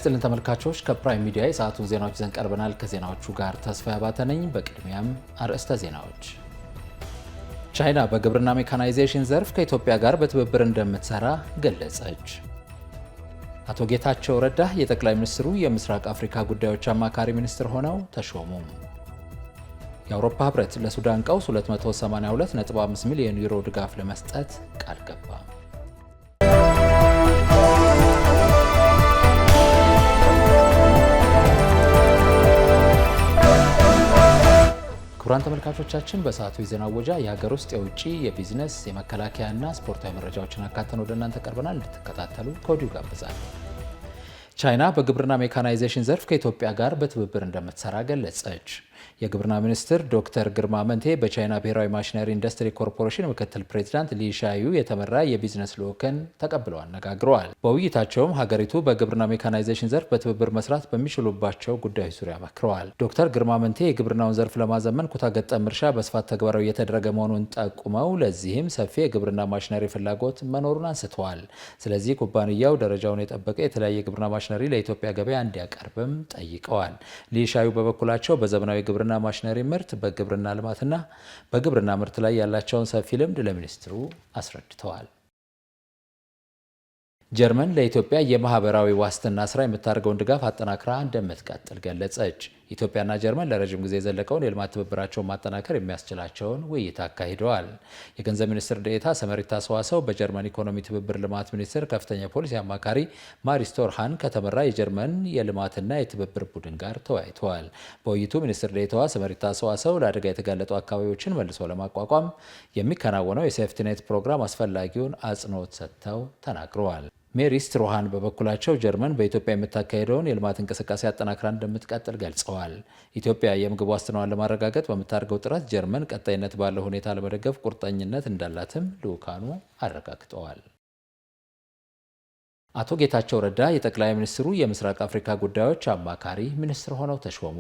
ይስጥልን ተመልካቾች ከፕራይም ሚዲያ የሰዓቱን ዜናዎች ይዘን ቀርበናል። ከዜናዎቹ ጋር ተስፋ ያባተ ነኝ። በቅድሚያም አርዕስተ ዜናዎች። ቻይና በግብርና ሜካናይዜሽን ዘርፍ ከኢትዮጵያ ጋር በትብብር እንደምትሰራ ገለጸች። አቶ ጌታቸው ረዳ የጠቅላይ ሚኒስትሩ የምስራቅ አፍሪካ ጉዳዮች አማካሪ ሚኒስትር ሆነው ተሾሙ። የአውሮፓ ህብረት ለሱዳን ቀውስ 282.5 ሚሊዮን ዩሮ ድጋፍ ለመስጠት ቃል ገባ። ክቡራን ተመልካቾቻችን በሰዓቱ የዜና ወጃ የሀገር ውስጥ የውጭ የቢዝነስ የመከላከያና ስፖርታዊ መረጃዎችን አካተን ወደ እናንተ ቀርበናል። እንድትከታተሉ ከወዲሁ ጋብዛለሁ። ቻይና በግብርና ሜካናይዜሽን ዘርፍ ከኢትዮጵያ ጋር በትብብር እንደምትሰራ ገለጸች። የግብርና ሚኒስትር ዶክተር ግርማ መንቴ በቻይና ብሔራዊ ማሽነሪ ኢንዱስትሪ ኮርፖሬሽን ምክትል ፕሬዚዳንት ሊሻዩ የተመራ የቢዝነስ ልዑክን ተቀብለው አነጋግረዋል። በውይይታቸውም ሀገሪቱ በግብርና ሜካናይዜሽን ዘርፍ በትብብር መስራት በሚችሉባቸው ጉዳዮች ዙሪያ መክረዋል። ዶክተር ግርማ መንቴ የግብርናውን ዘርፍ ለማዘመን ኩታ ገጠም እርሻ በስፋት ተግባራዊ እየተደረገ መሆኑን ጠቁመው ለዚህም ሰፊ የግብርና ማሽነሪ ፍላጎት መኖሩን አንስተዋል። ስለዚህ ኩባንያው ደረጃውን የጠበቀ የተለያየ የግብርና ማሽነሪ ለኢትዮጵያ ገበያ እንዲያቀርብም ጠይቀዋል። ሊሻዩ በበኩላቸው በዘመናዊ ግብርና ማሽነሪ ምርት በግብርና ልማትና በግብርና ምርት ላይ ያላቸውን ሰፊ ልምድ ለሚኒስትሩ አስረድተዋል። ጀርመን ለኢትዮጵያ የማህበራዊ ዋስትና ስራ የምታደርገውን ድጋፍ አጠናክራ እንደምትቀጥል ገለጸች። ኢትዮጵያና ጀርመን ለረጅም ጊዜ የዘለቀውን የልማት ትብብራቸውን ማጠናከር የሚያስችላቸውን ውይይት አካሂደዋል። የገንዘብ ሚኒስትር ዴኤታ ሰመሪታ ሰዋሰው በጀርመን ኢኮኖሚ ትብብር ልማት ሚኒስቴር ከፍተኛ ፖሊሲ አማካሪ ማሪስቶር ሃን ከተመራ የጀርመን የልማትና የትብብር ቡድን ጋር ተወያይተዋል። በውይይቱ ሚኒስትር ዴኤታዋ ሰመሪታ ሰዋሰው ለአደጋ የተጋለጡ አካባቢዎችን መልሶ ለማቋቋም የሚከናወነው የሴፍቲኔት ፕሮግራም አስፈላጊውን አጽንኦት ሰጥተው ተናግረዋል። ሜሪ ስትሮሃን በበኩላቸው ጀርመን በኢትዮጵያ የምታካሄደውን የልማት እንቅስቃሴ አጠናክራ እንደምትቀጥል ገልጸዋል። ኢትዮጵያ የምግብ ዋስትናዋን ለማረጋገጥ በምታደርገው ጥረት ጀርመን ቀጣይነት ባለው ሁኔታ ለመደገፍ ቁርጠኝነት እንዳላትም ልዑካኑ አረጋግጠዋል። አቶ ጌታቸው ረዳ የጠቅላይ ሚኒስትሩ የምስራቅ አፍሪካ ጉዳዮች አማካሪ ሚኒስትር ሆነው ተሾሙ።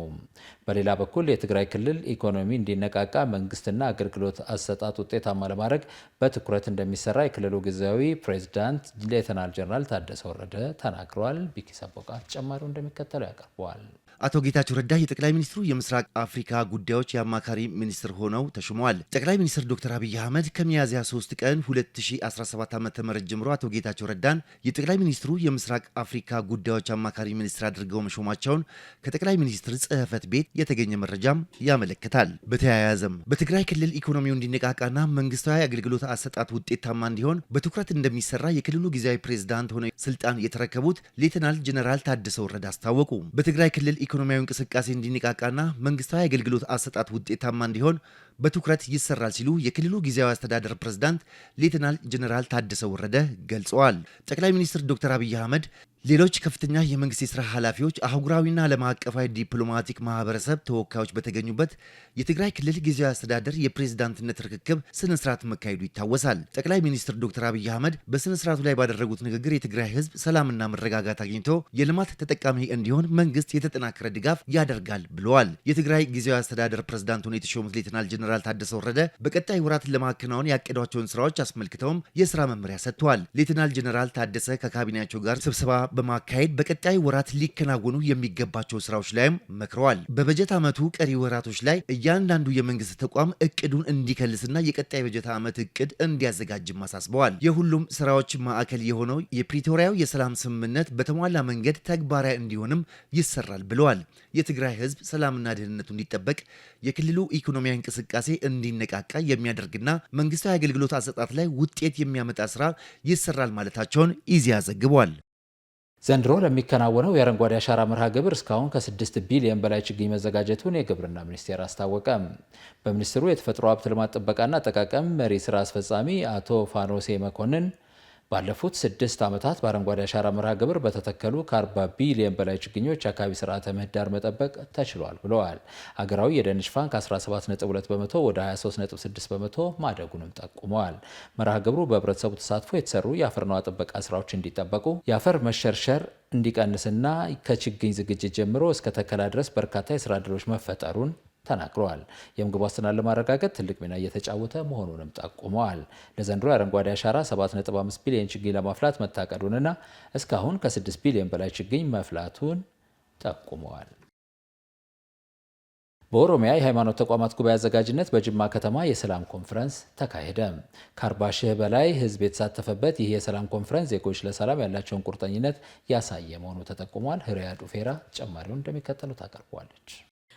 በሌላ በኩል የትግራይ ክልል ኢኮኖሚ እንዲነቃቃ መንግስትና አገልግሎት አሰጣጥ ውጤታማ ለማድረግ በትኩረት እንደሚሰራ የክልሉ ጊዜያዊ ፕሬዝዳንት ሌተናል ጀነራል ታደሰ ወረደ ተናግረዋል። ቢኪ ሰቦቃ ተጨማሪው እንደሚከተለው ያቀርበዋል። አቶ ጌታቸው ረዳ የጠቅላይ ሚኒስትሩ የምስራቅ አፍሪካ ጉዳዮች የአማካሪ ሚኒስትር ሆነው ተሾመዋል። ጠቅላይ ሚኒስትር ዶክተር አብይ አህመድ ከሚያዝያ 3 ቀን 2017 ዓ.ም ጀምሮ አቶ ጌታቸው ረዳን የጠቅላይ ሚኒስትሩ የምስራቅ አፍሪካ ጉዳዮች አማካሪ ሚኒስትር አድርገው መሾማቸውን ከጠቅላይ ሚኒስትር ጽሕፈት ቤት የተገኘ መረጃም ያመለክታል። በተያያዘም በትግራይ ክልል ኢኮኖሚው እንዲነቃቃና መንግስታዊ አገልግሎት አሰጣጥ ውጤታማ እንዲሆን በትኩረት እንደሚሰራ የክልሉ ጊዜያዊ ፕሬዝዳንት ሆነው ስልጣን የተረከቡት ሌተናል ጀነራል ታደሰ ወረደ አስታወቁ። በትግራይ ክልል ኢኮኖሚያዊ እንቅስቃሴ እንዲነቃቃና መንግስታዊ አገልግሎት አሰጣጥ ውጤታማ እንዲሆን በትኩረት ይሰራል ሲሉ የክልሉ ጊዜያዊ አስተዳደር ፕሬዝዳንት ሌተናል ጀነራል ታደሰ ወረደ ገልጸዋል። ጠቅላይ ሚኒስትር ዶክተር አብይ አህመድ ሌሎች ከፍተኛ የመንግስት የስራ ኃላፊዎች፣ አህጉራዊና ዓለም አቀፋዊ ዲፕሎማቲክ ማህበረሰብ ተወካዮች በተገኙበት የትግራይ ክልል ጊዜያዊ አስተዳደር የፕሬዝዳንትነት ርክክብ ስነ ስርዓት መካሄዱ ይታወሳል። ጠቅላይ ሚኒስትር ዶክተር አብይ አህመድ በስነ ስርዓቱ ላይ ባደረጉት ንግግር የትግራይ ህዝብ ሰላምና መረጋጋት አግኝቶ የልማት ተጠቃሚ እንዲሆን መንግስት የተጠናከረ ድጋፍ ያደርጋል ብለዋል። የትግራይ ጊዜያዊ አስተዳደር ፕሬዝዳንት ሆነው የተሾሙት ሌተናል ጀነራል ታደሰ ወረደ በቀጣይ ወራትን ለማከናወን ያቀዷቸውን ስራዎች አስመልክተውም የስራ መመሪያ ሰጥተዋል። ሌተናል ጀነራል ታደሰ ከካቢኔያቸው ጋር ስብሰባ በማካሄድ በቀጣይ ወራት ሊከናወኑ የሚገባቸው ስራዎች ላይም መክረዋል። በበጀት ዓመቱ ቀሪ ወራቶች ላይ እያንዳንዱ የመንግስት ተቋም እቅዱን እንዲከልስና የቀጣይ በጀት ዓመት እቅድ እንዲያዘጋጅም አሳስበዋል። የሁሉም ስራዎች ማዕከል የሆነው የፕሪቶሪያው የሰላም ስምምነት በተሟላ መንገድ ተግባራዊ እንዲሆንም ይሰራል ብለዋል። የትግራይ ህዝብ ሰላምና ደህንነቱ እንዲጠበቅ የክልሉ ኢኮኖሚያዊ እንቅስቃሴ እንዲነቃቃ የሚያደርግና መንግስታዊ አገልግሎት አሰጣጥ ላይ ውጤት የሚያመጣ ስራ ይሰራል ማለታቸውን ኢዜአ ዘግቧል። ዘንድሮ ለሚከናወነው የአረንጓዴ አሻራ መርሃ ግብር እስካሁን ከ6 ቢሊዮን በላይ ችግኝ መዘጋጀቱን የግብርና ሚኒስቴር አስታወቀ። በሚኒስትሩ የተፈጥሮ ሀብት ልማት ጥበቃና አጠቃቀም መሪ ስራ አስፈጻሚ አቶ ፋኖሴ መኮንን ባለፉት 6 ዓመታት በአረንጓዴ አሻራ መርሃ ግብር በተተከሉ ከ40 ቢሊዮን በላይ ችግኞች የአካባቢ ስርዓተ ምህዳር መጠበቅ ተችሏል ብለዋል። ሀገራዊ የደን ሽፋን ከ17.2 በመቶ ወደ 23.6 በመቶ ማደጉንም ጠቁመዋል። መርሃ ግብሩ በህብረተሰቡ ተሳትፎ የተሰሩ የአፈር ነዋ ጥበቃ ስራዎች እንዲጠበቁ፣ የአፈር መሸርሸር እንዲቀንስና ከችግኝ ዝግጅት ጀምሮ እስከ ተከላ ድረስ በርካታ የስራ ዕድሎች መፈጠሩን ተናግረዋል። የምግብ ዋስትናን ለማረጋገጥ ትልቅ ሚና እየተጫወተ መሆኑንም ጠቁመዋል። ለዘንድሮ የአረንጓዴ አሻራ 7.5 ቢሊዮን ችግኝ ለማፍላት መታቀዱንና እስካሁን ከ6 ቢሊዮን በላይ ችግኝ መፍላቱን ጠቁመዋል። በኦሮሚያ የሃይማኖት ተቋማት ጉባኤ አዘጋጅነት በጅማ ከተማ የሰላም ኮንፈረንስ ተካሄደ። ከ40 ሺህ በላይ ሕዝብ የተሳተፈበት ይህ የሰላም ኮንፈረንስ ዜጎች ለሰላም ያላቸውን ቁርጠኝነት ያሳየ መሆኑ ተጠቁሟል። ህሪያ ዱፌራ ተጨማሪውን እንደሚከተሉት አቀርበዋለች።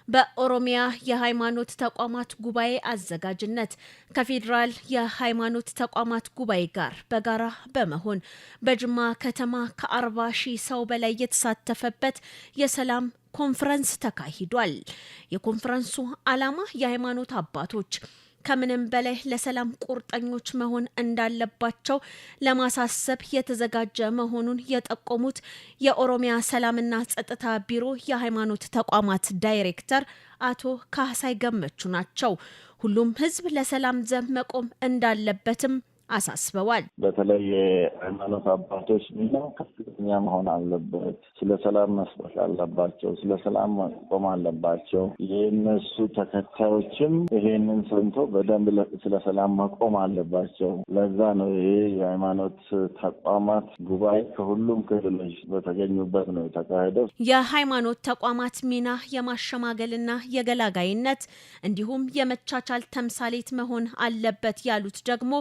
በኦሮሚያ የሃይማኖት ተቋማት ጉባኤ አዘጋጅነት ከፌዴራል የሃይማኖት ተቋማት ጉባኤ ጋር በጋራ በመሆን በጅማ ከተማ ከ40 ሺህ ሰው በላይ የተሳተፈበት የሰላም ኮንፈረንስ ተካሂዷል። የኮንፈረንሱ ዓላማ የሃይማኖት አባቶች ከምንም በላይ ለሰላም ቁርጠኞች መሆን እንዳለባቸው ለማሳሰብ የተዘጋጀ መሆኑን የጠቆሙት የኦሮሚያ ሰላምና ጸጥታ ቢሮ የሃይማኖት ተቋማት ዳይሬክተር አቶ ካህሳይ ገመቹ ናቸው። ሁሉም ህዝብ ለሰላም ዘብ መቆም እንዳለበትም አሳስበዋል። በተለይ የሃይማኖት አባቶች ሚና ከፍተኛ መሆን አለበት። ስለ ሰላም መስበክ አለባቸው። ስለ ሰላም መቆም አለባቸው። የእነሱ ተከታዮችም ይሄንን ሰምቶ በደንብ ስለ ሰላም መቆም አለባቸው። ለዛ ነው ይሄ የሃይማኖት ተቋማት ጉባኤ ከሁሉም ክልሎች በተገኙበት ነው የተካሄደው። የሃይማኖት ተቋማት ሚና የማሸማገልና የገላጋይነት እንዲሁም የመቻቻል ተምሳሌት መሆን አለበት ያሉት ደግሞ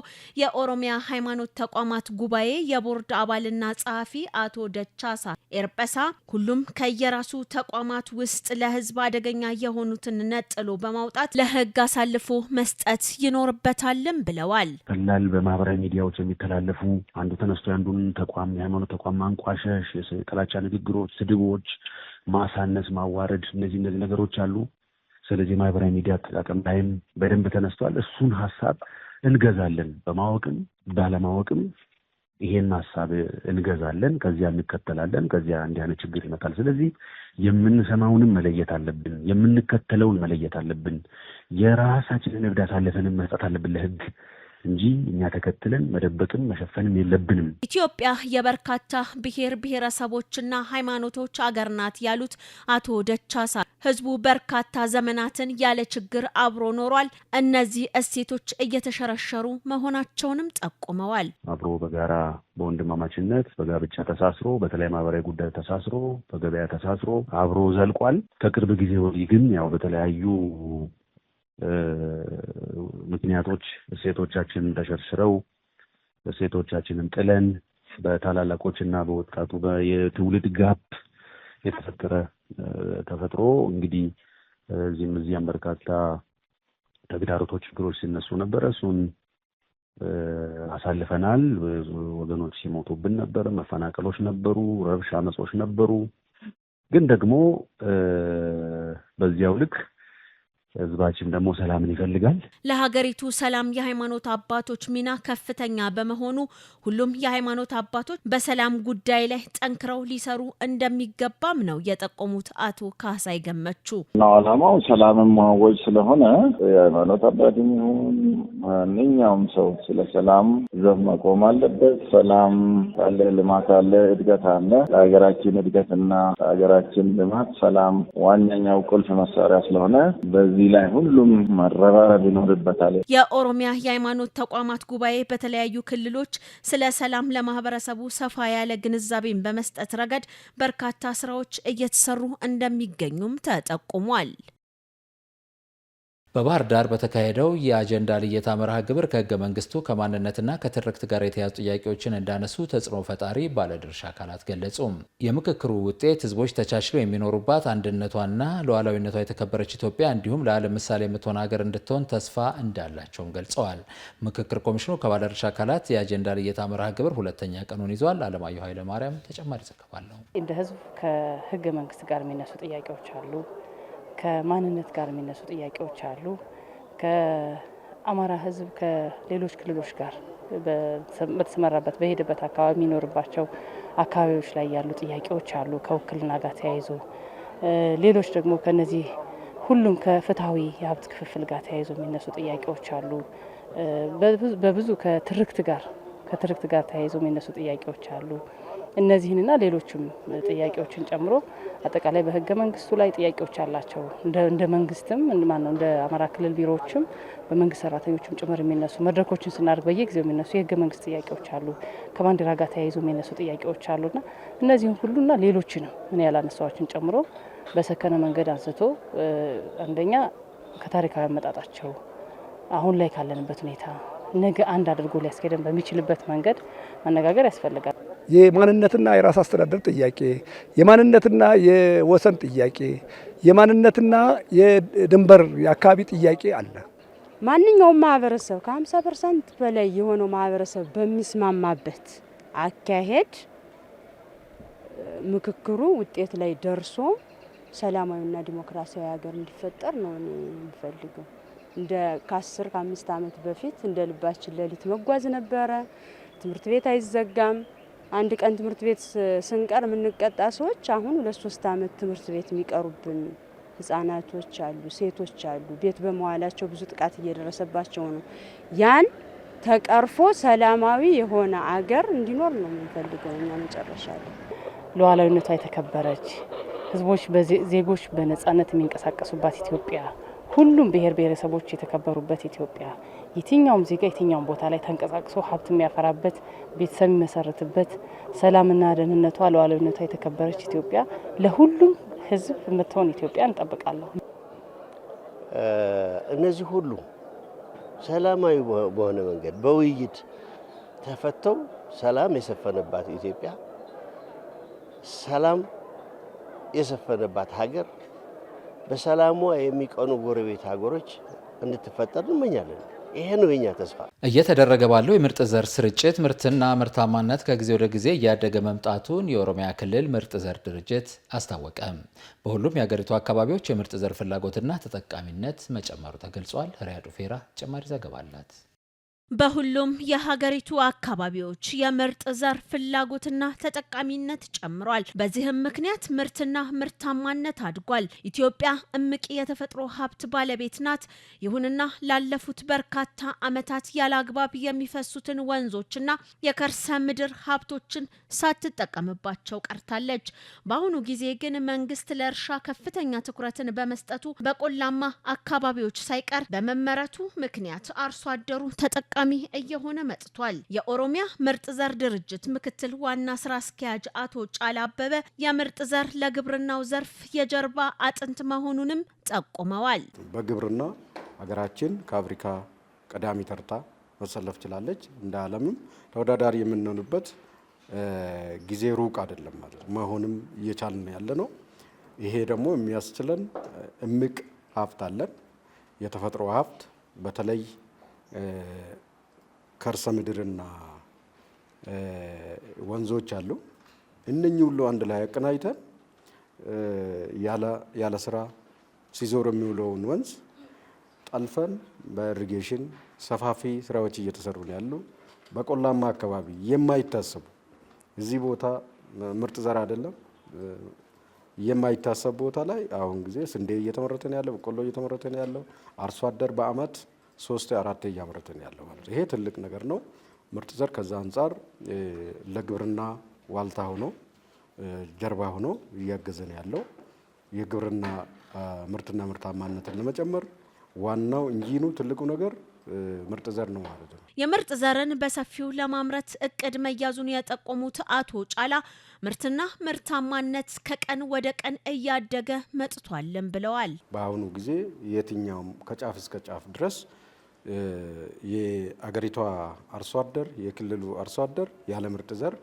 የኦሮሚያ ሃይማኖት ተቋማት ጉባኤ የቦርድ አባልና ጸሐፊ አቶ ደቻሳ ኤርጳሳ ሁሉም ከየራሱ ተቋማት ውስጥ ለህዝብ አደገኛ የሆኑትን ነጥሎ በማውጣት ለህግ አሳልፎ መስጠት ይኖርበታልም ብለዋል። ቀላል በማህበራዊ ሚዲያዎች የሚተላለፉ አንዱ ተነስቶ አንዱን ተቋም የሃይማኖት ተቋም ማንቋሸሽ፣ የጥላቻ ንግግሮች፣ ስድቦች፣ ማሳነስ፣ ማዋረድ እነዚህ ነገሮች አሉ። ስለዚህ ማህበራዊ ሚዲያ አጠቃቀም ላይም በደንብ ተነስቷል። እሱን ሀሳብ እንገዛለን። በማወቅም ባለማወቅም ይሄን ሀሳብ እንገዛለን፣ ከዚያ እንከተላለን። ከዚያ እንዲህ አይነት ችግር ይመጣል። ስለዚህ የምንሰማውንም መለየት አለብን፣ የምንከተለውን መለየት አለብን። የራሳችንን እብዳት አለፈንም መስጠት አለብን ለህግ እንጂ እኛ ተከትለን መደበቅም መሸፈንም የለብንም። ኢትዮጵያ የበርካታ ብሔር ብሔረሰቦችና ሃይማኖቶች አገር ናት ያሉት አቶ ደቻሳ ህዝቡ በርካታ ዘመናትን ያለ ችግር አብሮ ኖሯል። እነዚህ እሴቶች እየተሸረሸሩ መሆናቸውንም ጠቁመዋል። አብሮ በጋራ በወንድማማችነት በጋብቻ ተሳስሮ በተለይ ማህበራዊ ጉዳይ ተሳስሮ በገበያ ተሳስሮ አብሮ ዘልቋል። ከቅርብ ጊዜ ወዲህ ግን ያው በተለያዩ ምክንያቶች እሴቶቻችንን ተሸርሽረው እሴቶቻችንን ጥለን በታላላቆችና በወጣቱ የትውልድ ጋፕ የተፈጠረ ተፈጥሮ እንግዲህ እዚህም በርካታ ተግዳሮቶች፣ ችግሮች ሲነሱ ነበር። እሱን አሳልፈናል። ወገኖች ሲሞቱብን ነበር፣ መፈናቀሎች ነበሩ፣ ረብሻ፣ አመጾች ነበሩ። ግን ደግሞ በዚያው ልክ ህዝባችን ደግሞ ሰላምን ይፈልጋል። ለሀገሪቱ ሰላም የሃይማኖት አባቶች ሚና ከፍተኛ በመሆኑ ሁሉም የሃይማኖት አባቶች በሰላም ጉዳይ ላይ ጠንክረው ሊሰሩ እንደሚገባም ነው የጠቆሙት አቶ ካህሳይ ገመቹ። ዓላማው ሰላምን ማወጅ ስለሆነ የሃይማኖት አባትም ይሁን ማንኛውም ሰው ስለ ሰላም ዘብ መቆም አለበት። ሰላም ካለ ልማት አለ፣ እድገት አለ። ለሀገራችን እድገትና ለሀገራችን ልማት ሰላም ዋነኛው ቁልፍ መሳሪያ ስለሆነ በዚህ ላይ ሁሉም መረባረብ ይኖርበታል። የኦሮሚያ የሃይማኖት ተቋማት ጉባኤ በተለያዩ ክልሎች ስለ ሰላም ለማህበረሰቡ ሰፋ ያለ ግንዛቤን በመስጠት ረገድ በርካታ ስራዎች እየተሰሩ እንደሚገኙም ተጠቁሟል። በባህር ዳር በተካሄደው የአጀንዳ ልየታ መርሃ ግብር ከህገ መንግስቱ ከማንነትና ከትርክት ጋር የተያዙ ጥያቄዎችን እንዳነሱ ተጽዕኖ ፈጣሪ ባለድርሻ አካላት ገለጹ። የምክክሩ ውጤት ህዝቦች ተቻችለው የሚኖሩባት አንድነቷና ሉዓላዊነቷ የተከበረች ኢትዮጵያ እንዲሁም ለዓለም ምሳሌ የምትሆን ሀገር እንድትሆን ተስፋ እንዳላቸውም ገልጸዋል። ምክክር ኮሚሽኑ ከባለድርሻ አካላት የአጀንዳ ልየታ መርሃ ግብር ሁለተኛ ቀኑን ይዟል። አለማየሁ ኃይለማርያም ተጨማሪ ዘገባ አለው። እንደ ህዝብ ከህገ መንግስት ጋር የሚነሱ ጥያቄዎች አሉ። ከማንነት ጋር የሚነሱ ጥያቄዎች አሉ። ከአማራ ህዝብ ከሌሎች ክልሎች ጋር በተሰማራበት በሄደበት አካባቢ የሚኖርባቸው አካባቢዎች ላይ ያሉ ጥያቄዎች አሉ። ከውክልና ጋር ተያይዞ ሌሎች ደግሞ ከነዚህ ሁሉም ከፍትሃዊ የሀብት ክፍፍል ጋር ተያይዞ የሚነሱ ጥያቄዎች አሉ። በብዙ ከትርክት ጋር ተያይዞ የሚነሱ ጥያቄዎች አሉ። እነዚህንና ሌሎችም ጥያቄዎችን ጨምሮ አጠቃላይ በህገ መንግስቱ ላይ ጥያቄዎች አላቸው። እንደ መንግስትም እንደ አማራ ክልል ቢሮዎችም በመንግስት ሰራተኞችም ጭምር የሚነሱ መድረኮችን ስናደርግ በየጊዜው የሚነሱ የህገ መንግስት ጥያቄዎች አሉ። ከባንዲራ ጋር ተያይዞ የሚነሱ ጥያቄዎች አሉና እነዚህን ሁሉና ሌሎችንም እኔ ያላነሳዎችን ጨምሮ በሰከነ መንገድ አንስቶ አንደኛ ከታሪካዊ አመጣጣቸው አሁን ላይ ካለንበት ሁኔታ ነገ አንድ አድርጎ ሊያስኬደን በሚችልበት መንገድ መነጋገር ያስፈልጋል። የማንነትና የራስ አስተዳደር ጥያቄ፣ የማንነትና የወሰን ጥያቄ፣ የማንነትና የድንበር የአካባቢ ጥያቄ አለ። ማንኛውም ማህበረሰብ ከ50% በላይ የሆነው ማህበረሰብ በሚስማማበት አካሄድ ምክክሩ ውጤት ላይ ደርሶ ሰላማዊና ዲሞክራሲያዊ ሀገር እንዲፈጠር ነው እኔ የምፈልገው። እንደ ከ5 ዓመት በፊት እንደ ልባችን ሌሊት መጓዝ ነበረ። ትምህርት ቤት አይዘጋም። አንድ ቀን ትምህርት ቤት ስንቀር የምንቀጣ ሰዎች አሁን 2-3 ዓመት ትምህርት ቤት የሚቀሩብን ህጻናቶች አሉ፣ ሴቶች አሉ። ቤት በመዋላቸው ብዙ ጥቃት እየደረሰባቸው ነው። ያን ተቀርፎ ሰላማዊ የሆነ አገር እንዲኖር ነው የምንፈልገው እኛ መጨረሻ ላይ። ሉዓላዊነቷ የተከበረች ህዝቦች ዜጎች በነጻነት የሚንቀሳቀሱባት ኢትዮጵያ፣ ሁሉም ብሔር ብሔረሰቦች የተከበሩበት ኢትዮጵያ፣ የትኛውም ዜጋ የትኛውም ቦታ ላይ ተንቀሳቅሶ ሀብት የሚያፈራበት፣ ቤተሰብ የሚመሰርትበት፣ ሰላምና ደህንነቷ ሉዓላዊነቷ የተከበረች ኢትዮጵያ ለሁሉም ህዝብ የምትሆን ኢትዮጵያ እንጠብቃለሁ። እነዚህ ሁሉ ሰላማዊ በሆነ መንገድ በውይይት ተፈተው ሰላም የሰፈነባት ኢትዮጵያ፣ ሰላም የሰፈነባት ሀገር፣ በሰላሟ የሚቀኑ ጎረቤት ሀገሮች እንድትፈጠር እንመኛለን። ይሄ ነው የኛ ተስፋ። እየተደረገ ባለው የምርጥ ዘር ስርጭት ምርትና ምርታማነት ከጊዜ ወደ ጊዜ እያደገ መምጣቱን የኦሮሚያ ክልል ምርጥ ዘር ድርጅት አስታወቀ። በሁሉም የሀገሪቱ አካባቢዎች የምርጥ ዘር ፍላጎትና ተጠቃሚነት መጨመሩ ተገልጿል። ሪያዱ ፌራ ተጨማሪ ዘገባ አላት። በሁሉም የሀገሪቱ አካባቢዎች የምርጥ ዘር ፍላጎትና ተጠቃሚነት ጨምሯል። በዚህም ምክንያት ምርትና ምርታማነት አድጓል። ኢትዮጵያ እምቅ የተፈጥሮ ሀብት ባለቤት ናት። ይሁንና ላለፉት በርካታ ዓመታት ያለ አግባብ የሚፈሱትን ወንዞችና የከርሰ ምድር ሀብቶችን ሳትጠቀምባቸው ቀርታለች። በአሁኑ ጊዜ ግን መንግስት ለእርሻ ከፍተኛ ትኩረትን በመስጠቱ በቆላማ አካባቢዎች ሳይቀር በመመረቱ ምክንያት አርሶ አደሩ ተጠቃሚ እየሆነ መጥቷል። የኦሮሚያ ምርጥ ዘር ድርጅት ምክትል ዋና ስራ አስኪያጅ አቶ ጫላ አበበ የምርጥ ዘር ለግብርናው ዘርፍ የጀርባ አጥንት መሆኑንም ጠቁመዋል። በግብርና ሀገራችን ከአፍሪካ ቀዳሚ ተርታ መሰለፍ ችላለች። እንደ ዓለምም ተወዳዳሪ የምንሆንበት ጊዜ ሩቅ አይደለም ማለት መሆንም እየቻልን ያለ ነው። ይሄ ደግሞ የሚያስችለን እምቅ ሀብት አለን። የተፈጥሮ ሀብት በተለይ ከርሰ ምድርና ወንዞች አሉ። እነኚህ ሁሉ አንድ ላይ አቀናጅተን ያለ ስራ ሲዞር የሚውለውን ወንዝ ጠልፈን በኢሪጌሽን ሰፋፊ ስራዎች እየተሰሩ ነው ያሉ። በቆላማ አካባቢ የማይታሰቡ እዚህ ቦታ ምርጥ ዘር አይደለም የማይታሰብ ቦታ ላይ አሁን ጊዜ ስንዴ እየተመረተ ነው ያለው፣ በቆሎ እየተመረተ ነው ያለው። አርሶ አደር በአመት 3-4 እያመረተ ነው ያለው ማለት ይሄ ትልቅ ነገር ነው። ምርጥ ዘር ከዛ አንጻር ለግብርና ዋልታ ሆኖ ጀርባ ሆኖ እያገዘ ነው ያለው። የግብርና ምርትና ምርታማነትን ለመጨመር ዋናው ኢንጂኑ ትልቁ ነገር ምርጥ ዘር ነው ማለት ነው። የምርጥ ዘርን በሰፊው ለማምረት እቅድ መያዙን የጠቆሙት አቶ ጫላ ምርትና ምርታማነት ከቀን ወደ ቀን እያደገ መጥቷልም ብለዋል። በአሁኑ ጊዜ የትኛውም ከጫፍ እስከ ጫፍ ድረስ የአገሪቷ አርሶ አደር የክልሉ አርሶ አደር ያለ ምርጥ ዘር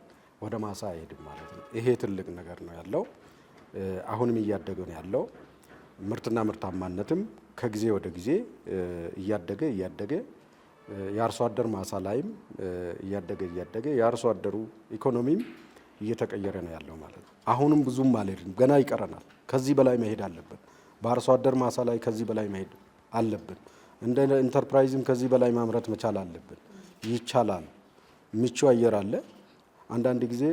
ወደ ማሳ አይሄድም ማለት ነው። ይሄ ትልቅ ነገር ነው ያለው። አሁንም እያደገ ነው ያለው። ምርትና ምርታማነትም ከጊዜ ወደ ጊዜ እያደገ የአርሶ አደር ማሳ ላይም እያደገ የአርሶ አደሩ ኢኮኖሚም እየተቀየረ ነው ያለው ማለት ነው። አሁንም ብዙም አልሄድንም፣ ገና ይቀረናል። ከዚህ በላይ መሄድ አለብን። በአርሶ አደር ማሳ ላይ ከዚህ በላይ መሄድ አለብን። እንደ ኢንተርፕራይዝም ከዚህ በላይ ማምረት መቻል አለብን። ይቻላል። ምቹ አየር አለ። አንዳንድ ጊዜ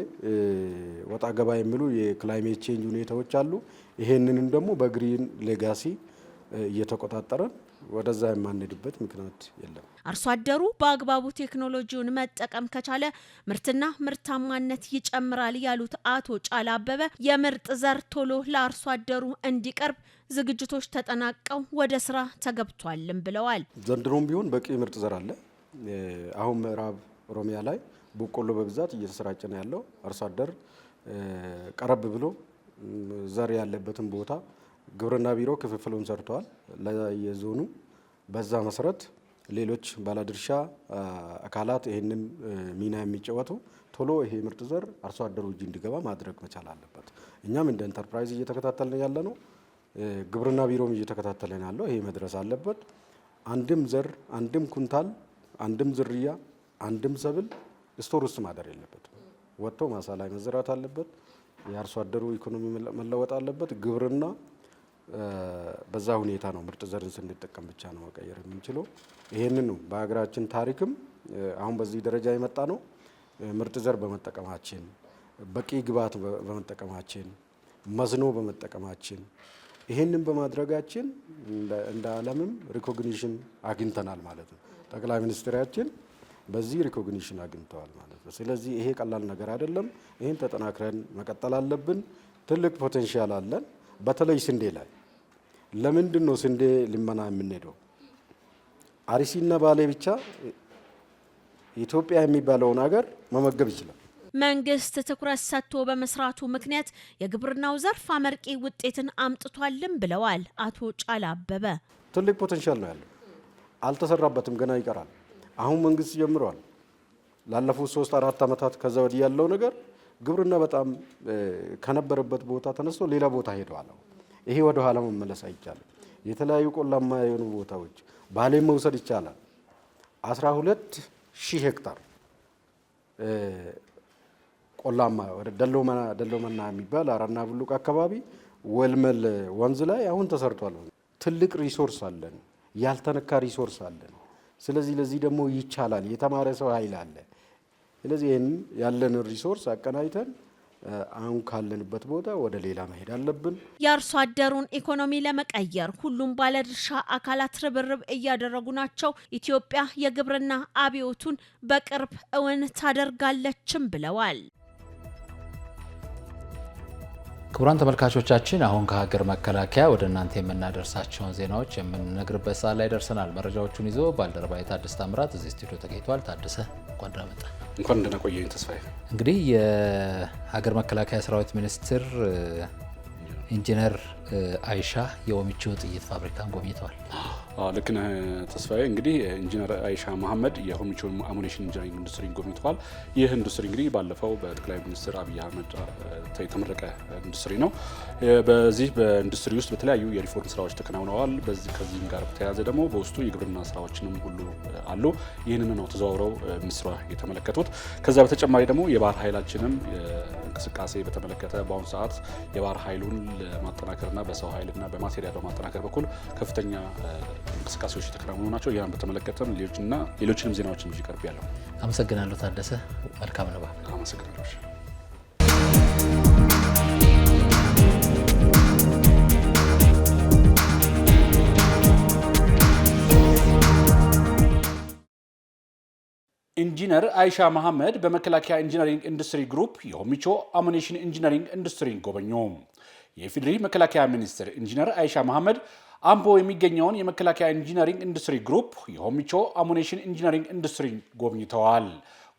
ወጣ ገባ የሚሉ የክላይሜት ቼንጅ ሁኔታዎች አሉ። ይሄንንም ደግሞ በግሪን ሌጋሲ እየተቆጣጠረን ወደዛ የማንሄድበት ምክንያት የለም። አርሶ አደሩ በአግባቡ ቴክኖሎጂውን መጠቀም ከቻለ ምርትና ምርታማነት ይጨምራል ያሉት አቶ ጫላ አበበ የምርጥ ዘር ቶሎ ለአርሶ አደሩ እንዲቀርብ ዝግጅቶች ተጠናቀው ወደ ስራ ተገብቷልም ብለዋል። ዘንድሮም ቢሆን በቂ ምርጥ ዘር አለ። አሁን ምዕራብ ኦሮሚያ ላይ በቆሎ በብዛት እየተሰራጨ ነው ያለው። አርሶ አደር ቀረብ ብሎ ዘር ያለበትን ቦታ ግብርና ቢሮ ክፍፍሉን ሰርተዋል ለየዞኑ። በዛ መሰረት ሌሎች ባለድርሻ አካላት ይህንን ሚና የሚጫወቱ ቶሎ ይሄ ምርጥ ዘር አርሶ አደሩ እጅ እንዲገባ ማድረግ መቻል አለበት። እኛም እንደ ኢንተርፕራይዝ እየተከታተልን ያለ ነው። ግብርና ቢሮም እየተከታተልን ያለው ይሄ መድረስ አለበት። አንድም ዘር፣ አንድም ኩንታል፣ አንድም ዝርያ፣ አንድም ሰብል ስቶር ውስጥ ማደር የለበትም። ወጥቶ ማሳ ላይ መዘራት አለበት። የአርሶ አደሩ ኢኮኖሚ መለወጥ አለበት። ግብርና በዛ ሁኔታ ነው ምርጥ ዘርን ስንጠቀም ብቻ ነው መቀየር የምንችለው። ይሄንን ነው በሀገራችን ታሪክም አሁን በዚህ ደረጃ የመጣ ነው። ምርጥ ዘር በመጠቀማችን፣ በቂ ግብዓት በመጠቀማችን፣ መስኖ በመጠቀማችን፣ ይሄንን በማድረጋችን እንደ ዓለምም ሪኮግኒሽን አግኝተናል ማለት ነው። ጠቅላይ ሚኒስትራችን በዚህ ሪኮግኒሽን አግኝተዋል ማለት ነው። ስለዚህ ይሄ ቀላል ነገር አይደለም። ይሄን ተጠናክረን መቀጠል አለብን። ትልቅ ፖቴንሻል አለን። በተለይ ስንዴ ላይ ለምንድን ነው ስንዴ ልመና የምንሄደው? አርሲና ባሌ ብቻ ኢትዮጵያ የሚባለውን ሀገር መመገብ ይችላል። መንግስት ትኩረት ሰጥቶ በመስራቱ ምክንያት የግብርናው ዘርፍ አመርቂ ውጤትን አምጥቷልም ብለዋል አቶ ጫላ አበበ። ትልቅ ፖቴንሻል ነው ያለው። አልተሰራበትም፣ ገና ይቀራል። አሁን መንግስት ጀምሯል። ላለፉት 3-4 ዓመታት ከዛ ወዲህ ያለው ነገር ግብርና በጣም ከነበረበት ቦታ ተነስቶ ሌላ ቦታ ሄደዋል። ይሄ ወደ ኋላ መመለስ አይቻልም። የተለያዩ ቆላማ የሆኑ ቦታዎች ባሌን መውሰድ ይቻላል። 12,000 ሄክታር ቆላማ ወደ ደሎመና የሚባል አራና ብሉቅ አካባቢ ወልመል ወንዝ ላይ አሁን ተሰርቷል። ትልቅ ሪሶርስ አለን፣ ያልተነካ ሪሶርስ አለን። ስለዚህ ለዚህ ደግሞ ይቻላል። የተማረ ሰው ኃይል አለ። ስለዚህ ይህን ያለን ሪሶርስ አቀናጅተን አሁን ካለንበት ቦታ ወደ ሌላ መሄድ አለብን። የአርሶ አደሩን ኢኮኖሚ ለመቀየር ሁሉም ባለድርሻ አካላት ርብርብ እያደረጉ ናቸው። ኢትዮጵያ የግብርና አብዮቱን በቅርብ እውን ታደርጋለችም ብለዋል። ክቡራን ተመልካቾቻችን አሁን ከሀገር መከላከያ ወደ እናንተ የምናደርሳቸውን ዜናዎች የምንነግርበት ሰዓት ላይ ደርሰናል። መረጃዎቹን ይዞ ባልደረባዬ ታደሰ ታምራት እዚህ ስቱዲዮ ተገኝቷል። ታደሰ እንኳን ደህና መጣ። እንኳን ደህና ቆየኝ ተስፋዬ። እንግዲህ የሀገር መከላከያ ሰራዊት ሚኒስትር ኢንጂነር አይሻ የኦሚቾ ጥይት ፋብሪካን ጎብኝተዋል። ልክ ነህ ተስፋዬ። እንግዲህ ኢንጂነር አይሻ መሐመድ የኦሚቾ አሙኒሽን ኢንጂነሪንግ ኢንዱስትሪ ጎብኝተዋል። ይህ ኢንዱስትሪ እንግዲህ ባለፈው በጠቅላይ ሚኒስትር አብይ አህመድ የተመረቀ ኢንዱስትሪ ነው። በዚህ በኢንዱስትሪ ውስጥ በተለያዩ የሪፎርም ስራዎች ተከናውነዋል። ከዚህም ጋር በተያያዘ ደግሞ በውስጡ የግብርና ስራዎችንም ሁሉ አሉ። ይህንን ነው ተዘዋውረው ሚኒስትሯ የተመለከቱት። ከዛ በተጨማሪ ደግሞ የባህር ኃይላችንም እንቅስቃሴ በተመለከተ በአሁኑ ሰዓት የባህር ኃይሉን ለማጠናከርና በሰው ኃይልና በማቴሪያል በማጠናከር በኩል ከፍተኛ እንቅስቃሴዎች የተከናወኑ ናቸው። ያን በተመለከተም ሌሎችንም ዜናዎችን ይዤ ቀርብ ያለው። አመሰግናለሁ ታደሰ። መልካም ንባብ። አመሰግናለሁ። ኢንጂነር አይሻ መሐመድ በመከላከያ ኢንጂነሪንግ ኢንዱስትሪ ግሩፕ የኦሚቾ አሙኒሽን ኢንጂነሪንግ ኢንዱስትሪን ጎበኙ። የኢፌዴሪ መከላከያ ሚኒስትር ኢንጂነር አይሻ መሐመድ አምቦ የሚገኘውን የመከላከያ ኢንጂነሪንግ ኢንዱስትሪ ግሩፕ የኦሚቾ አሙኒሽን ኢንጂነሪንግ ኢንዱስትሪን ጎብኝተዋል።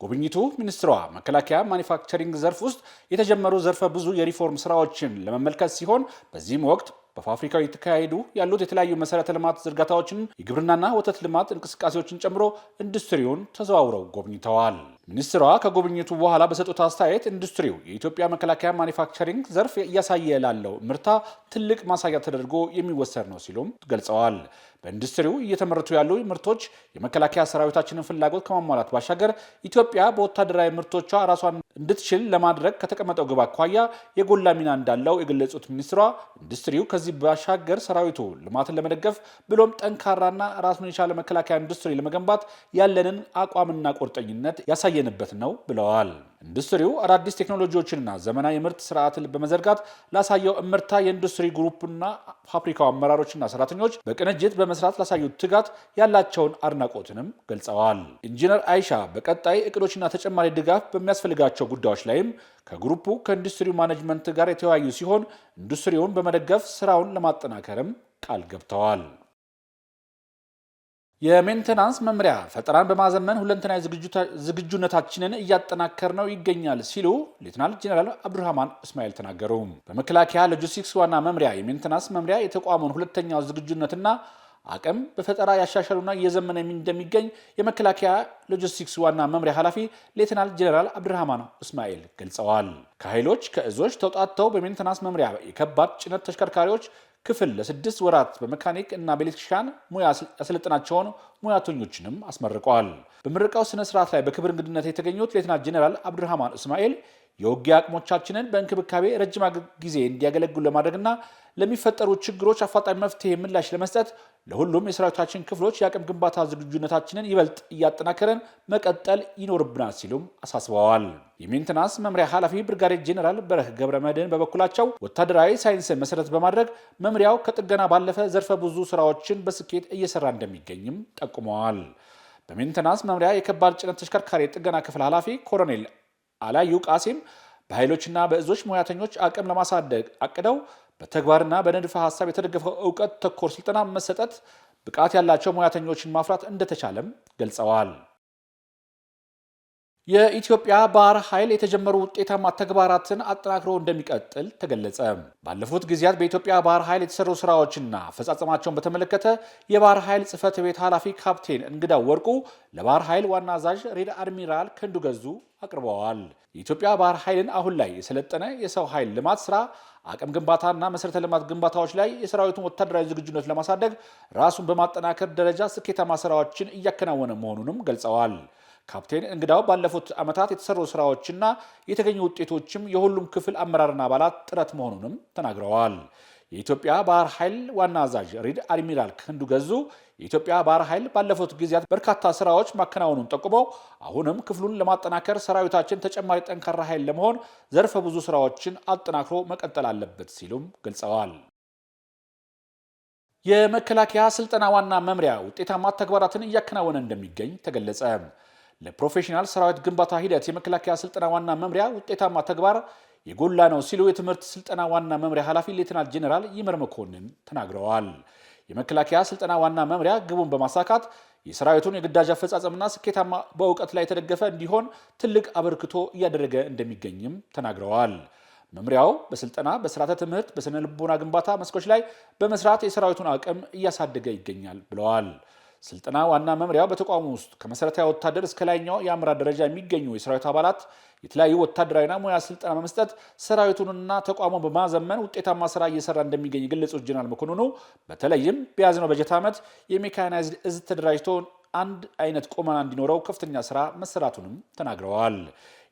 ጉብኝቱ ሚኒስትሯ መከላከያ ማኒፋክቸሪንግ ዘርፍ ውስጥ የተጀመሩ ዘርፈ ብዙ የሪፎርም ስራዎችን ለመመልከት ሲሆን በዚህም ወቅት በፋብሪካው የተካሄዱ ያሉት የተለያዩ መሰረተ ልማት ዝርጋታዎችን፣ የግብርናና ወተት ልማት እንቅስቃሴዎችን ጨምሮ ኢንዱስትሪውን ተዘዋውረው ጎብኝተዋል። ሚኒስትሯ ከጉብኝቱ በኋላ በሰጡት አስተያየት ኢንዱስትሪው የኢትዮጵያ መከላከያ ማኒፋክቸሪንግ ዘርፍ እያሳየ ላለው ምርታ ትልቅ ማሳያ ተደርጎ የሚወሰድ ነው ሲሉም ገልጸዋል። በኢንዱስትሪው እየተመረቱ ያሉ ምርቶች የመከላከያ ሰራዊታችንን ፍላጎት ከማሟላት ባሻገር ኢትዮጵያ በወታደራዊ ምርቶቿ ራሷን እንድትችል ለማድረግ ከተቀመጠው ግብ አኳያ የጎላ ሚና እንዳለው የገለጹት ሚኒስትሯ ኢንዱስትሪው ከዚህ ባሻገር ሰራዊቱ ልማትን ለመደገፍ ብሎም ጠንካራና ራሱን የቻለ መከላከያ ኢንዱስትሪ ለመገንባት ያለንን አቋምና ቁርጠኝነት ያሳየንበት ነው ብለዋል። ኢንዱስትሪው አዳዲስ ቴክኖሎጂዎችንና ዘመናዊ ምርት ስርዓትን በመዘርጋት ላሳየው እምርታ የኢንዱስትሪ ግሩፕና ፋብሪካው አመራሮችና ሰራተኞች በቅንጅት በመስራት ላሳዩት ትጋት ያላቸውን አድናቆትንም ገልጸዋል። ኢንጂነር አይሻ በቀጣይ እቅዶችና ተጨማሪ ድጋፍ በሚያስፈልጋቸው ጉዳዮች ላይም ከግሩፑ ከኢንዱስትሪው ማኔጅመንት ጋር የተወያዩ ሲሆን ኢንዱስትሪውን በመደገፍ ስራውን ለማጠናከርም ቃል ገብተዋል። የሜንቴናንስ መምሪያ ፈጠራን በማዘመን ሁለንተናዊ ዝግጁነታችንን እያጠናከር ነው ይገኛል ሲሉ ሌተናል ጄኔራል አብዱራህማን እስማኤል ተናገሩ። በመከላከያ ሎጂስቲክስ ዋና መምሪያ የሜንቴናንስ መምሪያ የተቋሙን ሁለንተናዊ ዝግጁነትና አቅም በፈጠራ ያሻሻሉና እየዘመነ እንደሚገኝ የመከላከያ ሎጂስቲክስ ዋና መምሪያ ኃላፊ ሌተናል ጄኔራል አብዱራህማን እስማኤል ገልጸዋል። ከኃይሎች ከእዞች ተውጣጥተው በሜንቴናንስ መምሪያ የከባድ ጭነት ተሽከርካሪዎች ክፍል ለ6 ወራት በመካኒክ እና በኤሌክትሪሻን ሙያ ያሰለጠናቸውን ሙያተኞችንም አስመርቀዋል። በምረቃው ስነ ስርዓት ላይ በክብር እንግድነት የተገኙት ሌተናል ጄኔራል አብዱራህማን እስማኤል የውጊያ አቅሞቻችንን በእንክብካቤ ረጅም ጊዜ እንዲያገለግሉ ለማድረግና ለሚፈጠሩ ችግሮች አፋጣኝ መፍትሄ ምላሽ ለመስጠት ለሁሉም የሰራዊታችን ክፍሎች የአቅም ግንባታ ዝግጁነታችንን ይበልጥ እያጠናከረን መቀጠል ይኖርብናል ሲሉም አሳስበዋል። የሜንቴናንስ መምሪያ ኃላፊ ብርጋዴር ጄኔራል በረህ ገብረመድህን በበኩላቸው ወታደራዊ ሳይንስን መሰረት በማድረግ መምሪያው ከጥገና ባለፈ ዘርፈ ብዙ ስራዎችን በስኬት እየሰራ እንደሚገኝም ጠቁመዋል። በሜንቴናንስ መምሪያ የከባድ ጭነት ተሽከርካሪ ጥገና ክፍል ኃላፊ ኮሎኔል አላዩ ቃሲም በኃይሎችና በእዞች ሙያተኞች አቅም ለማሳደግ አቅደው በተግባርና በንድፈ ሐሳብ የተደገፈው ዕውቀት ተኮር ስልጠና መሰጠት ብቃት ያላቸው ሙያተኞችን ማፍራት እንደተቻለም ገልጸዋል። የኢትዮጵያ ባህር ኃይል የተጀመሩ ውጤታማ ተግባራትን አጠናክሮ እንደሚቀጥል ተገለጸ። ባለፉት ጊዜያት በኢትዮጵያ ባህር ኃይል የተሰሩ ስራዎችና አፈጻጸማቸውን በተመለከተ የባህር ኃይል ጽሕፈት ቤት ኃላፊ ካፕቴን እንግዳው ወርቁ ለባህር ኃይል ዋና አዛዥ ሬድ አድሚራል ክንዱ ገዙ አቅርበዋል። የኢትዮጵያ ባህር ኃይልን አሁን ላይ የሰለጠነ የሰው ኃይል ልማት ስራ፣ አቅም ግንባታና መሰረተ ልማት ግንባታዎች ላይ የሰራዊቱን ወታደራዊ ዝግጁነት ለማሳደግ ራሱን በማጠናከር ደረጃ ስኬታማ ስራዎችን እያከናወነ መሆኑንም ገልጸዋል። ካፕቴን እንግዳው ባለፉት ዓመታት የተሰሩ ስራዎችና የተገኙ ውጤቶችም የሁሉም ክፍል አመራርና አባላት ጥረት መሆኑንም ተናግረዋል። የኢትዮጵያ ባህር ኃይል ዋና አዛዥ ሪድ አድሚራል ክንዱ ገዙ የኢትዮጵያ ባህር ኃይል ባለፉት ጊዜያት በርካታ ስራዎች ማከናወኑን ጠቁመው አሁንም ክፍሉን ለማጠናከር ሰራዊታችን ተጨማሪ ጠንካራ ኃይል ለመሆን ዘርፈ ብዙ ስራዎችን አጠናክሮ መቀጠል አለበት ሲሉም ገልጸዋል። የመከላከያ ስልጠና ዋና መምሪያ ውጤታማ ተግባራትን እያከናወነ እንደሚገኝ ተገለጸ። ለፕሮፌሽናል ሰራዊት ግንባታ ሂደት የመከላከያ ስልጠና ዋና መምሪያ ውጤታማ ተግባር የጎላ ነው ሲሉ የትምህርት ስልጠና ዋና መምሪያ ኃላፊ ሌተናል ጄኔራል ይመር መኮንን ተናግረዋል። የመከላከያ ስልጠና ዋና መምሪያ ግቡን በማሳካት የሰራዊቱን የግዳጅ አፈጻጸምና ስኬታማ በእውቀት ላይ የተደገፈ እንዲሆን ትልቅ አበርክቶ እያደረገ እንደሚገኝም ተናግረዋል። መምሪያው በስልጠና፣ በስርዓተ ትምህርት፣ በስነ ልቦና ግንባታ መስኮች ላይ በመስራት የሰራዊቱን አቅም እያሳደገ ይገኛል ብለዋል። ስልጠና ዋና መምሪያው በተቋሙ ውስጥ ከመሰረታዊ ወታደር እስከ ላይኛው የአመራር ደረጃ የሚገኙ የሰራዊት አባላት የተለያዩ ወታደራዊና ሙያ ስልጠና በመስጠት ሰራዊቱንና ተቋሙን በማዘመን ውጤታማ ስራ እየሰራ እንደሚገኝ የገለጹት ጄኔራል መኮንኑ በተለይም በያዝነው በጀት ዓመት የሜካናይዝድ እዝ ተደራጅቶ አንድ አይነት ቁመና እንዲኖረው ከፍተኛ ስራ መሰራቱንም ተናግረዋል።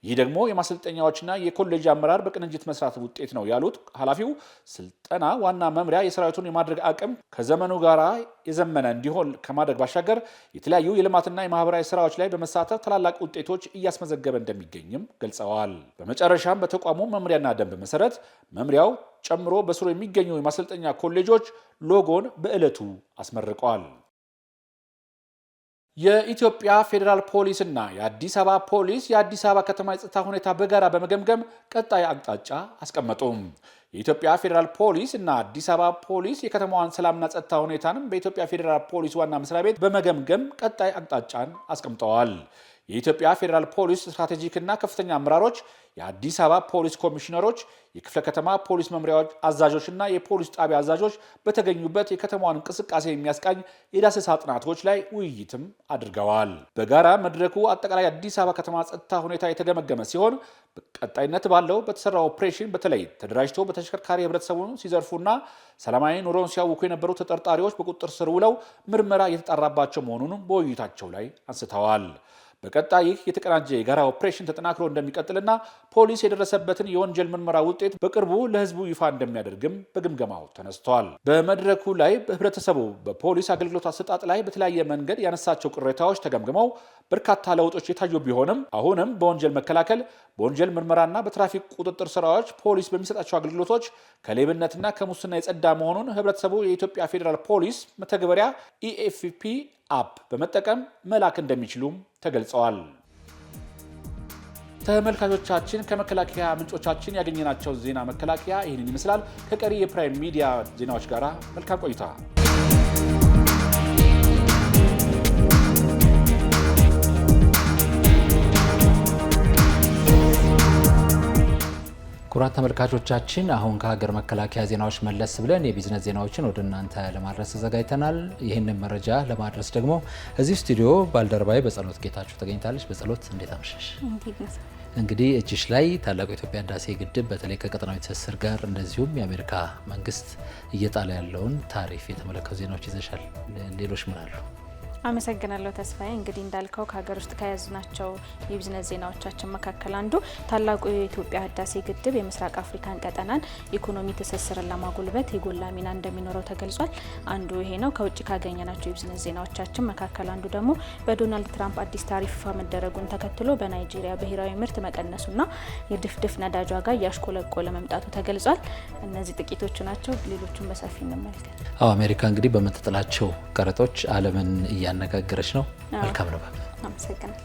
ይህ ደግሞ የማሰልጠኛዎችና የኮሌጅ አመራር በቅንጅት መስራት ውጤት ነው ያሉት ኃላፊው ስልጠና ዋና መምሪያ የሰራዊቱን የማድረግ አቅም ከዘመኑ ጋር የዘመነ እንዲሆን ከማድረግ ባሻገር የተለያዩ የልማትና የማህበራዊ ስራዎች ላይ በመሳተፍ ታላላቅ ውጤቶች እያስመዘገበ እንደሚገኝም ገልጸዋል። በመጨረሻም በተቋሙ መምሪያና ደንብ መሰረት መምሪያው ጨምሮ በስሩ የሚገኙ የማሰልጠኛ ኮሌጆች ሎጎን በዕለቱ አስመርቀዋል። የኢትዮጵያ ፌዴራል ፖሊስና የአዲስ አበባ ፖሊስ የአዲስ አበባ ከተማ የጸጥታ ሁኔታ በጋራ በመገምገም ቀጣይ አቅጣጫ አስቀመጡ። የኢትዮጵያ ፌዴራል ፖሊስ እና አዲስ አበባ ፖሊስ የከተማዋን ሰላምና ጸጥታ ሁኔታንም በኢትዮጵያ ፌዴራል ፖሊስ ዋና መስሪያ ቤት በመገምገም ቀጣይ አቅጣጫን አስቀምጠዋል። የኢትዮጵያ ፌዴራል ፖሊስ ስትራቴጂክና ከፍተኛ አመራሮች፣ የአዲስ አበባ ፖሊስ ኮሚሽነሮች፣ የክፍለ ከተማ ፖሊስ መምሪያዎች አዛዦችና የፖሊስ ጣቢያ አዛዦች በተገኙበት የከተማዋን እንቅስቃሴ የሚያስቃኝ የዳሰሳ ጥናቶች ላይ ውይይትም አድርገዋል። በጋራ መድረኩ አጠቃላይ አዲስ አበባ ከተማ ጸጥታ ሁኔታ የተገመገመ ሲሆን ቀጣይነት ባለው በተሰራ ኦፕሬሽን በተለይ ተደራጅቶ በተሽከርካሪ ህብረተሰቡን ሲዘርፉና ሰላማዊ ኑሮውን ሲያውኩ የነበሩ ተጠርጣሪዎች በቁጥጥር ስር ውለው ምርመራ እየተጣራባቸው መሆኑን በውይይታቸው ላይ አንስተዋል። በቀጣይ ይህ የተቀናጀ የጋራ ኦፕሬሽን ተጠናክሮ እንደሚቀጥልና ፖሊስ የደረሰበትን የወንጀል ምርመራ ውጤት በቅርቡ ለህዝቡ ይፋ እንደሚያደርግም በግምገማው ተነስቷል። በመድረኩ ላይ ህብረተሰቡ በፖሊስ አገልግሎት አሰጣጥ ላይ በተለያየ መንገድ ያነሳቸው ቅሬታዎች ተገምግመው በርካታ ለውጦች የታዩ ቢሆንም አሁንም በወንጀል መከላከል፣ በወንጀል ምርመራና በትራፊክ ቁጥጥር ስራዎች ፖሊስ በሚሰጣቸው አገልግሎቶች ከሌብነትና ከሙስና የጸዳ መሆኑን ህብረተሰቡ የኢትዮጵያ ፌዴራል ፖሊስ መተግበሪያ ኢኤፍፒ አፕ በመጠቀም መላክ እንደሚችሉም ተገልጸዋል። ተመልካቾቻችን ከመከላከያ ምንጮቻችን ያገኘናቸው ዜና መከላከያ ይህንን ይመስላል። ከቀሪ የፕራይም ሚዲያ ዜናዎች ጋር መልካም ቆይታ። ኩራት ተመልካቾቻችን አሁን ከሀገር መከላከያ ዜናዎች መለስ ብለን የቢዝነስ ዜናዎችን ወደ እናንተ ለማድረስ ተዘጋጅተናል። ይህንን መረጃ ለማድረስ ደግሞ እዚህ ስቱዲዮ ባልደረባዬ በጸሎት ጌታችሁ ተገኝታለች። በጸሎት እንዴት አመሸሽ? እንግዲህ እጅሽ ላይ ታላቁ የኢትዮጵያ ህዳሴ ግድብ በተለይ ከቀጠናዊ ትስስር ጋር እንደዚሁም የአሜሪካ መንግስት እየጣለ ያለውን ታሪፍ የተመለከቱ ዜናዎች ይዘሻል። ሌሎች ምን አሉ? አመሰግናለሁ ተስፋዬ። እንግዲህ እንዳልከው ከሀገር ውስጥ ከያዝናቸው የቢዝነስ ዜናዎቻችን መካከል አንዱ ታላቁ የኢትዮጵያ ህዳሴ ግድብ የምስራቅ አፍሪካን ቀጠናን ኢኮኖሚ ትስስርን ለማጎልበት የጎላ ሚና እንደሚኖረው ተገልጿል። አንዱ ይሄ ነው። ከውጭ ካገኘናቸው የቢዝነስ ዜናዎቻችን መካከል አንዱ ደግሞ በዶናልድ ትራምፕ አዲስ ታሪፍ ይፋ መደረጉን ተከትሎ በናይጄሪያ ብሔራዊ ምርት መቀነሱና የድፍድፍ ነዳጅ ዋጋ እያሽቆለቆለ መምጣቱ ተገልጿል። እነዚህ ጥቂቶቹ ናቸው። ሌሎቹን በሰፊ እንመልከት። አሜሪካ እንግዲህ በምትጥላቸው ቀረጦች ዓለምን እያነጋገረች ነው። መልካም ነው። አመሰግናለሁ።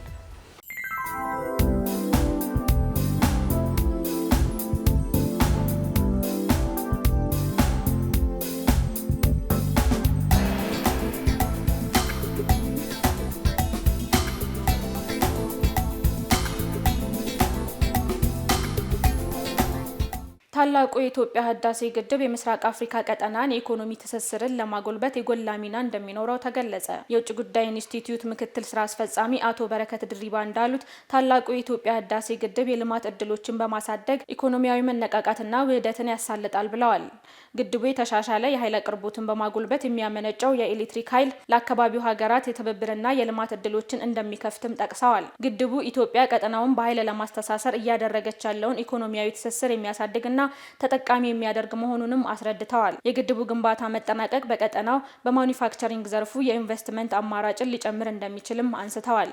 ታላቁ የኢትዮጵያ ህዳሴ ግድብ የምስራቅ አፍሪካ ቀጠናን የኢኮኖሚ ትስስርን ለማጎልበት የጎላ ሚና እንደሚኖረው ተገለጸ። የውጭ ጉዳይ ኢንስቲትዩት ምክትል ስራ አስፈጻሚ አቶ በረከት ድሪባ እንዳሉት ታላቁ የኢትዮጵያ ህዳሴ ግድብ የልማት እድሎችን በማሳደግ ኢኮኖሚያዊ መነቃቃትና ውህደትን ያሳልጣል ብለዋል። ግድቡ የተሻሻለ የኃይል አቅርቦትን በማጎልበት የሚያመነጨው የኤሌክትሪክ ኃይል ለአካባቢው ሀገራት የትብብርና የልማት እድሎችን እንደሚከፍትም ጠቅሰዋል። ግድቡ ኢትዮጵያ ቀጠናውን በኃይል ለማስተሳሰር እያደረገች ያለውን ኢኮኖሚያዊ ትስስር የሚያሳድግና ተጠቃሚ የሚያደርግ መሆኑንም አስረድተዋል። የግድቡ ግንባታ መጠናቀቅ በቀጠናው በማኒፋክቸሪንግ ዘርፉ የኢንቨስትመንት አማራጭን ሊጨምር እንደሚችልም አንስተዋል።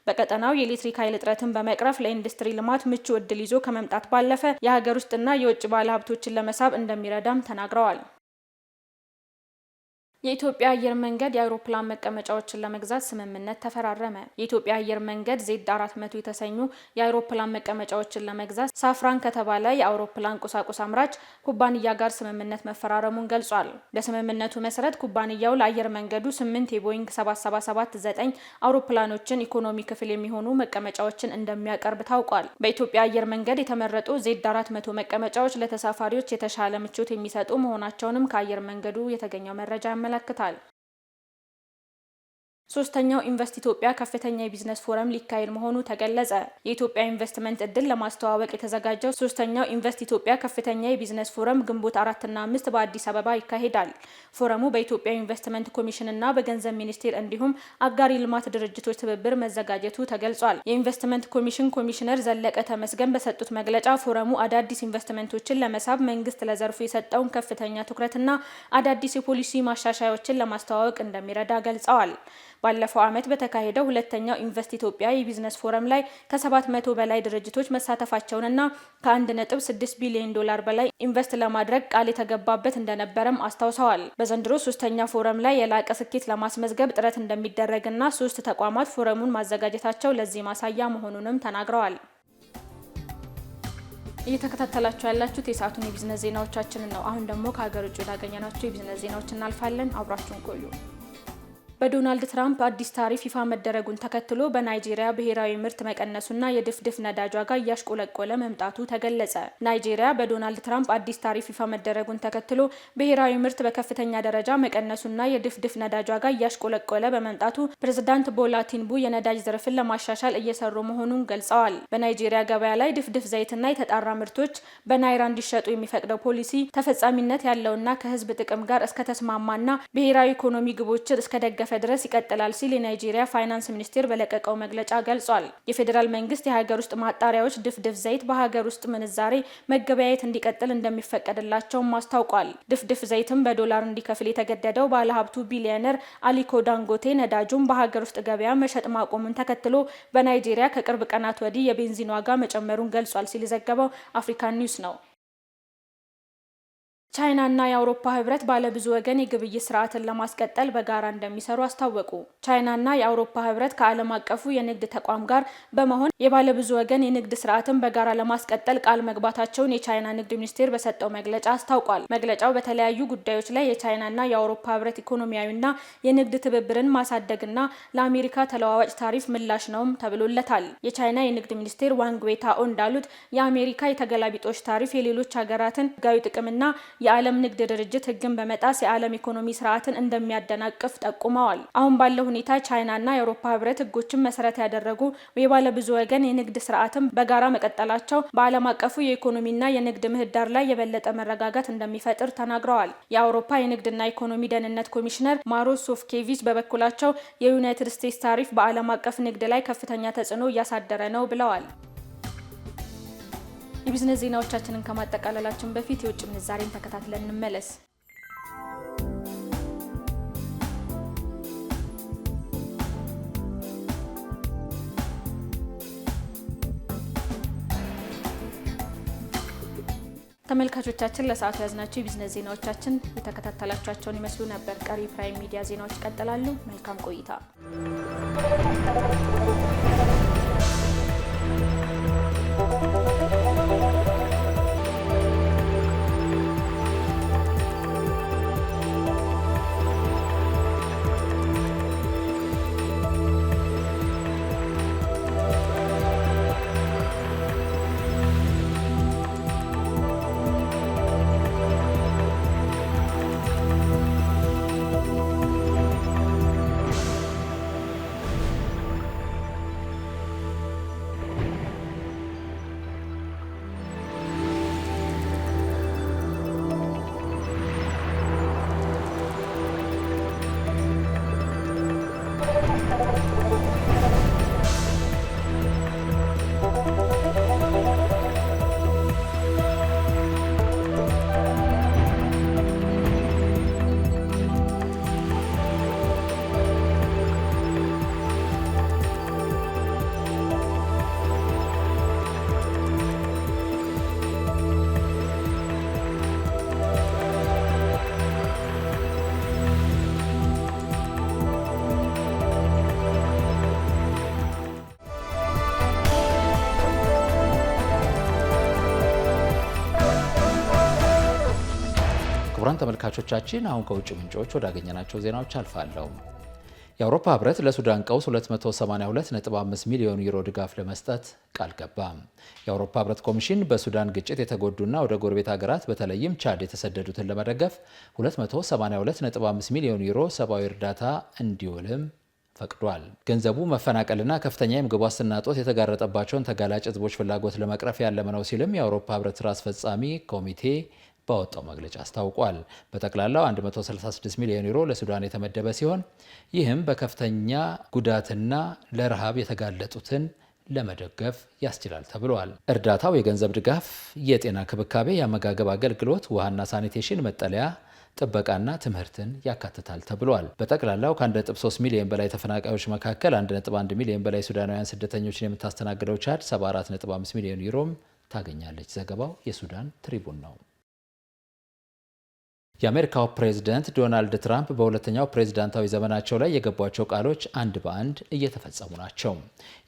በቀጠናው የኤሌክትሪክ ኃይል እጥረትን በመቅረፍ ለኢንዱስትሪ ልማት ምቹ እድል ይዞ ከመምጣት ባለፈ የሀገር ውስጥና የውጭ ባለሀብቶችን ለመሳብ እንደሚረዳም ተናግረዋል። የኢትዮጵያ አየር መንገድ የአውሮፕላን መቀመጫዎችን ለመግዛት ስምምነት ተፈራረመ። የኢትዮጵያ አየር መንገድ Z400 የተሰኙ የአውሮፕላን መቀመጫዎችን ለመግዛት ሳፍራን ከተባለ የአውሮፕላን ቁሳቁስ አምራች ኩባንያ ጋር ስምምነት መፈራረሙን ገልጿል። በስምምነቱ መሰረት ኩባንያው ለአየር መንገዱ 8 የቦይንግ 7779 አውሮፕላኖችን ኢኮኖሚ ክፍል የሚሆኑ መቀመጫዎችን እንደሚያቀርብ ታውቋል። በኢትዮጵያ አየር መንገድ የተመረጡ Z400 መቀመጫዎች ለተሳፋሪዎች የተሻለ ምቾት የሚሰጡ መሆናቸውንም ከአየር መንገዱ የተገኘው መረጃ ያመለክታል። ሶስተኛው ኢንቨስት ኢትዮጵያ ከፍተኛ የቢዝነስ ፎረም ሊካሄድ መሆኑ ተገለጸ። የኢትዮጵያ ኢንቨስትመንት እድል ለማስተዋወቅ የተዘጋጀው ሶስተኛው ኢንቨስት ኢትዮጵያ ከፍተኛ የቢዝነስ ፎረም ግንቦት 4 እና 5 በአዲስ አበባ ይካሄዳል። ፎረሙ በኢትዮጵያ ኢንቨስትመንት ኮሚሽን እና በገንዘብ ሚኒስቴር እንዲሁም አጋር ልማት ድርጅቶች ትብብር መዘጋጀቱ ተገልጿል። የኢንቨስትመንት ኮሚሽን ኮሚሽነር ዘለቀ ተመስገን በሰጡት መግለጫ ፎረሙ አዳዲስ ኢንቨስትመንቶችን ለመሳብ መንግስት ለዘርፉ የሰጠውን ከፍተኛ ትኩረትና አዳዲስ የፖሊሲ ማሻሻያዎችን ለማስተዋወቅ እንደሚረዳ ገልጸዋል። ባለፈው ዓመት በተካሄደው ሁለተኛው ኢንቨስት ኢትዮጵያ የቢዝነስ ፎረም ላይ ከ700 በላይ ድርጅቶች መሳተፋቸውንና ከ1.6 ቢሊዮን ዶላር በላይ ኢንቨስት ለማድረግ ቃል የተገባበት እንደነበረም አስታውሰዋል። በዘንድሮ ሶስተኛ ፎረም ላይ የላቀ ስኬት ለማስመዝገብ ጥረት እንደሚደረግና 3 ተቋማት ፎረሙን ማዘጋጀታቸው ለዚህ ማሳያ መሆኑንም ተናግረዋል። እየተከታተላችሁ ያላችሁት የሰዓቱን የቢዝነስ ዜናዎቻችንን ነው። አሁን ደግሞ ከሀገር ውጭ ወዳገኘናቸው የቢዝነስ ዜናዎች እናልፋለን። አብራችሁን ቆዩ። በዶናልድ ትራምፕ አዲስ ታሪፍ ይፋ መደረጉን ተከትሎ በናይጄሪያ ብሔራዊ ምርት መቀነሱና የድፍድፍ ነዳጅ ዋጋ እያሽቆለቆለ መምጣቱ ተገለጸ። ናይጄሪያ በዶናልድ ትራምፕ አዲስ ታሪፍ ይፋ መደረጉን ተከትሎ ብሔራዊ ምርት በከፍተኛ ደረጃ መቀነሱና የድፍድፍ ነዳጅ ዋጋ እያሽቆለቆለ በመምጣቱ ፕሬዝዳንት ቦላ ቲኑቡ የነዳጅ ዘርፍን ለማሻሻል እየሰሩ መሆኑን ገልጸዋል። በናይጄሪያ ገበያ ላይ ድፍድፍ ዘይትና የተጣራ ምርቶች በናይራ እንዲሸጡ የሚፈቅደው ፖሊሲ ተፈጻሚነት ያለውና ከህዝብ ጥቅም ጋር እስከተስማማና ብሔራዊ ኢኮኖሚ ግቦችን እስከደገፈ እስከተደገፈ ድረስ ይቀጥላል ሲል የናይጄሪያ ፋይናንስ ሚኒስቴር በለቀቀው መግለጫ ገልጿል። የፌዴራል መንግስት የሀገር ውስጥ ማጣሪያዎች ድፍድፍ ዘይት በሀገር ውስጥ ምንዛሬ መገበያየት እንዲቀጥል እንደሚፈቀድላቸው አስታውቋል። ድፍድፍ ዘይትም በዶላር እንዲከፍል የተገደደው ባለሀብቱ ቢሊዮነር አሊኮ ዳንጎቴ ነዳጁን በሀገር ውስጥ ገበያ መሸጥ ማቆሙን ተከትሎ በናይጄሪያ ከቅርብ ቀናት ወዲህ የቤንዚን ዋጋ መጨመሩን ገልጿል ሲል ዘገበው አፍሪካን ኒውስ ነው። ቻይናና የአውሮፓ ህብረት ባለብዙ ወገን የግብይት ስርዓትን ለማስቀጠል በጋራ እንደሚሰሩ አስታወቁ። ቻይናና የአውሮፓ ህብረት ከዓለም አቀፉ የንግድ ተቋም ጋር በመሆን የባለብዙ ወገን የንግድ ስርዓትን በጋራ ለማስቀጠል ቃል መግባታቸውን የቻይና ንግድ ሚኒስቴር በሰጠው መግለጫ አስታውቋል። መግለጫው በተለያዩ ጉዳዮች ላይ የቻይናና የአውሮፓ ህብረት ኢኮኖሚያዊና የንግድ ትብብርን ማሳደግና ለአሜሪካ ተለዋዋጭ ታሪፍ ምላሽ ነውም ተብሎለታል። የቻይና የንግድ ሚኒስቴር ዋንግ ዌታኦ እንዳሉት የአሜሪካ የተገላቢጦሽ ታሪፍ የሌሎች ሀገራትን ህጋዊ ጥቅምና የዓለም ንግድ ድርጅት ህግን በመጣስ የዓለም ኢኮኖሚ ስርዓትን እንደሚያደናቅፍ ጠቁመዋል። አሁን ባለው ሁኔታ ቻይናና የአውሮፓ ህብረት ህጎችን መሰረት ያደረጉ የባለብዙ ወገን የንግድ ስርዓትን በጋራ መቀጠላቸው በዓለም አቀፉ የኢኮኖሚና የንግድ ምህዳር ላይ የበለጠ መረጋጋት እንደሚፈጥር ተናግረዋል። የአውሮፓ የንግድና ኢኮኖሚ ደህንነት ኮሚሽነር ማሮስ ሶፍኬቪች በበኩላቸው የዩናይትድ ስቴትስ ታሪፍ በዓለም አቀፍ ንግድ ላይ ከፍተኛ ተጽዕኖ እያሳደረ ነው ብለዋል። የቢዝነስ ዜናዎቻችንን ከማጠቃለላችን በፊት የውጭ ምንዛሬን ተከታትለን እንመለስ። ተመልካቾቻችን ለሰዓቱ ያዝናቸው የቢዝነስ ዜናዎቻችን የተከታተላችኋቸውን ይመስሉ ነበር። ቀሪ ፕራይም ሚዲያ ዜናዎች ይቀጥላሉ። መልካም ቆይታ። ክቡራን ተመልካቾቻችን አሁን ከውጭ ምንጮች ወዳገኘናቸው ዜናዎች አልፋለሁ። የአውሮፓ ህብረት ለሱዳን ቀውስ 282.5 ሚሊዮን ዩሮ ድጋፍ ለመስጠት ቃል ገባ። የአውሮፓ ህብረት ኮሚሽን በሱዳን ግጭት የተጎዱና ወደ ጎረቤት ሀገራት በተለይም ቻድ የተሰደዱትን ለመደገፍ 282.5 ሚሊዮን ዩሮ ሰብአዊ እርዳታ እንዲውልም ፈቅዷል። ገንዘቡ መፈናቀልና ከፍተኛ የምግብ ዋስትና እጦት የተጋረጠባቸውን ተጋላጭ ህዝቦች ፍላጎት ለመቅረፍ ያለመ ነው ሲልም የአውሮፓ ህብረት ስራ አስፈጻሚ ኮሚቴ ባወጣው መግለጫ አስታውቋል። በጠቅላላው 136 ሚሊዮን ዩሮ ለሱዳን የተመደበ ሲሆን ይህም በከፍተኛ ጉዳትና ለረሃብ የተጋለጡትን ለመደገፍ ያስችላል ተብሏል። እርዳታው የገንዘብ ድጋፍ፣ የጤና ክብካቤ፣ የአመጋገብ አገልግሎት፣ ውሃና ሳኒቴሽን፣ መጠለያ ጥበቃና ትምህርትን ያካትታል ተብሏል። በጠቅላላው ከ1.3 ሚሊዮን በላይ ተፈናቃዮች መካከል 1.1 ሚሊዮን በላይ ሱዳናውያን ስደተኞችን የምታስተናግደው ቻድ 74.5 ሚሊዮን ዩሮም ታገኛለች። ዘገባው የሱዳን ትሪቡን ነው። የአሜሪካው ፕሬዝዳንት ዶናልድ ትራምፕ በሁለተኛው ፕሬዝዳንታዊ ዘመናቸው ላይ የገቧቸው ቃሎች አንድ በአንድ እየተፈጸሙ ናቸው።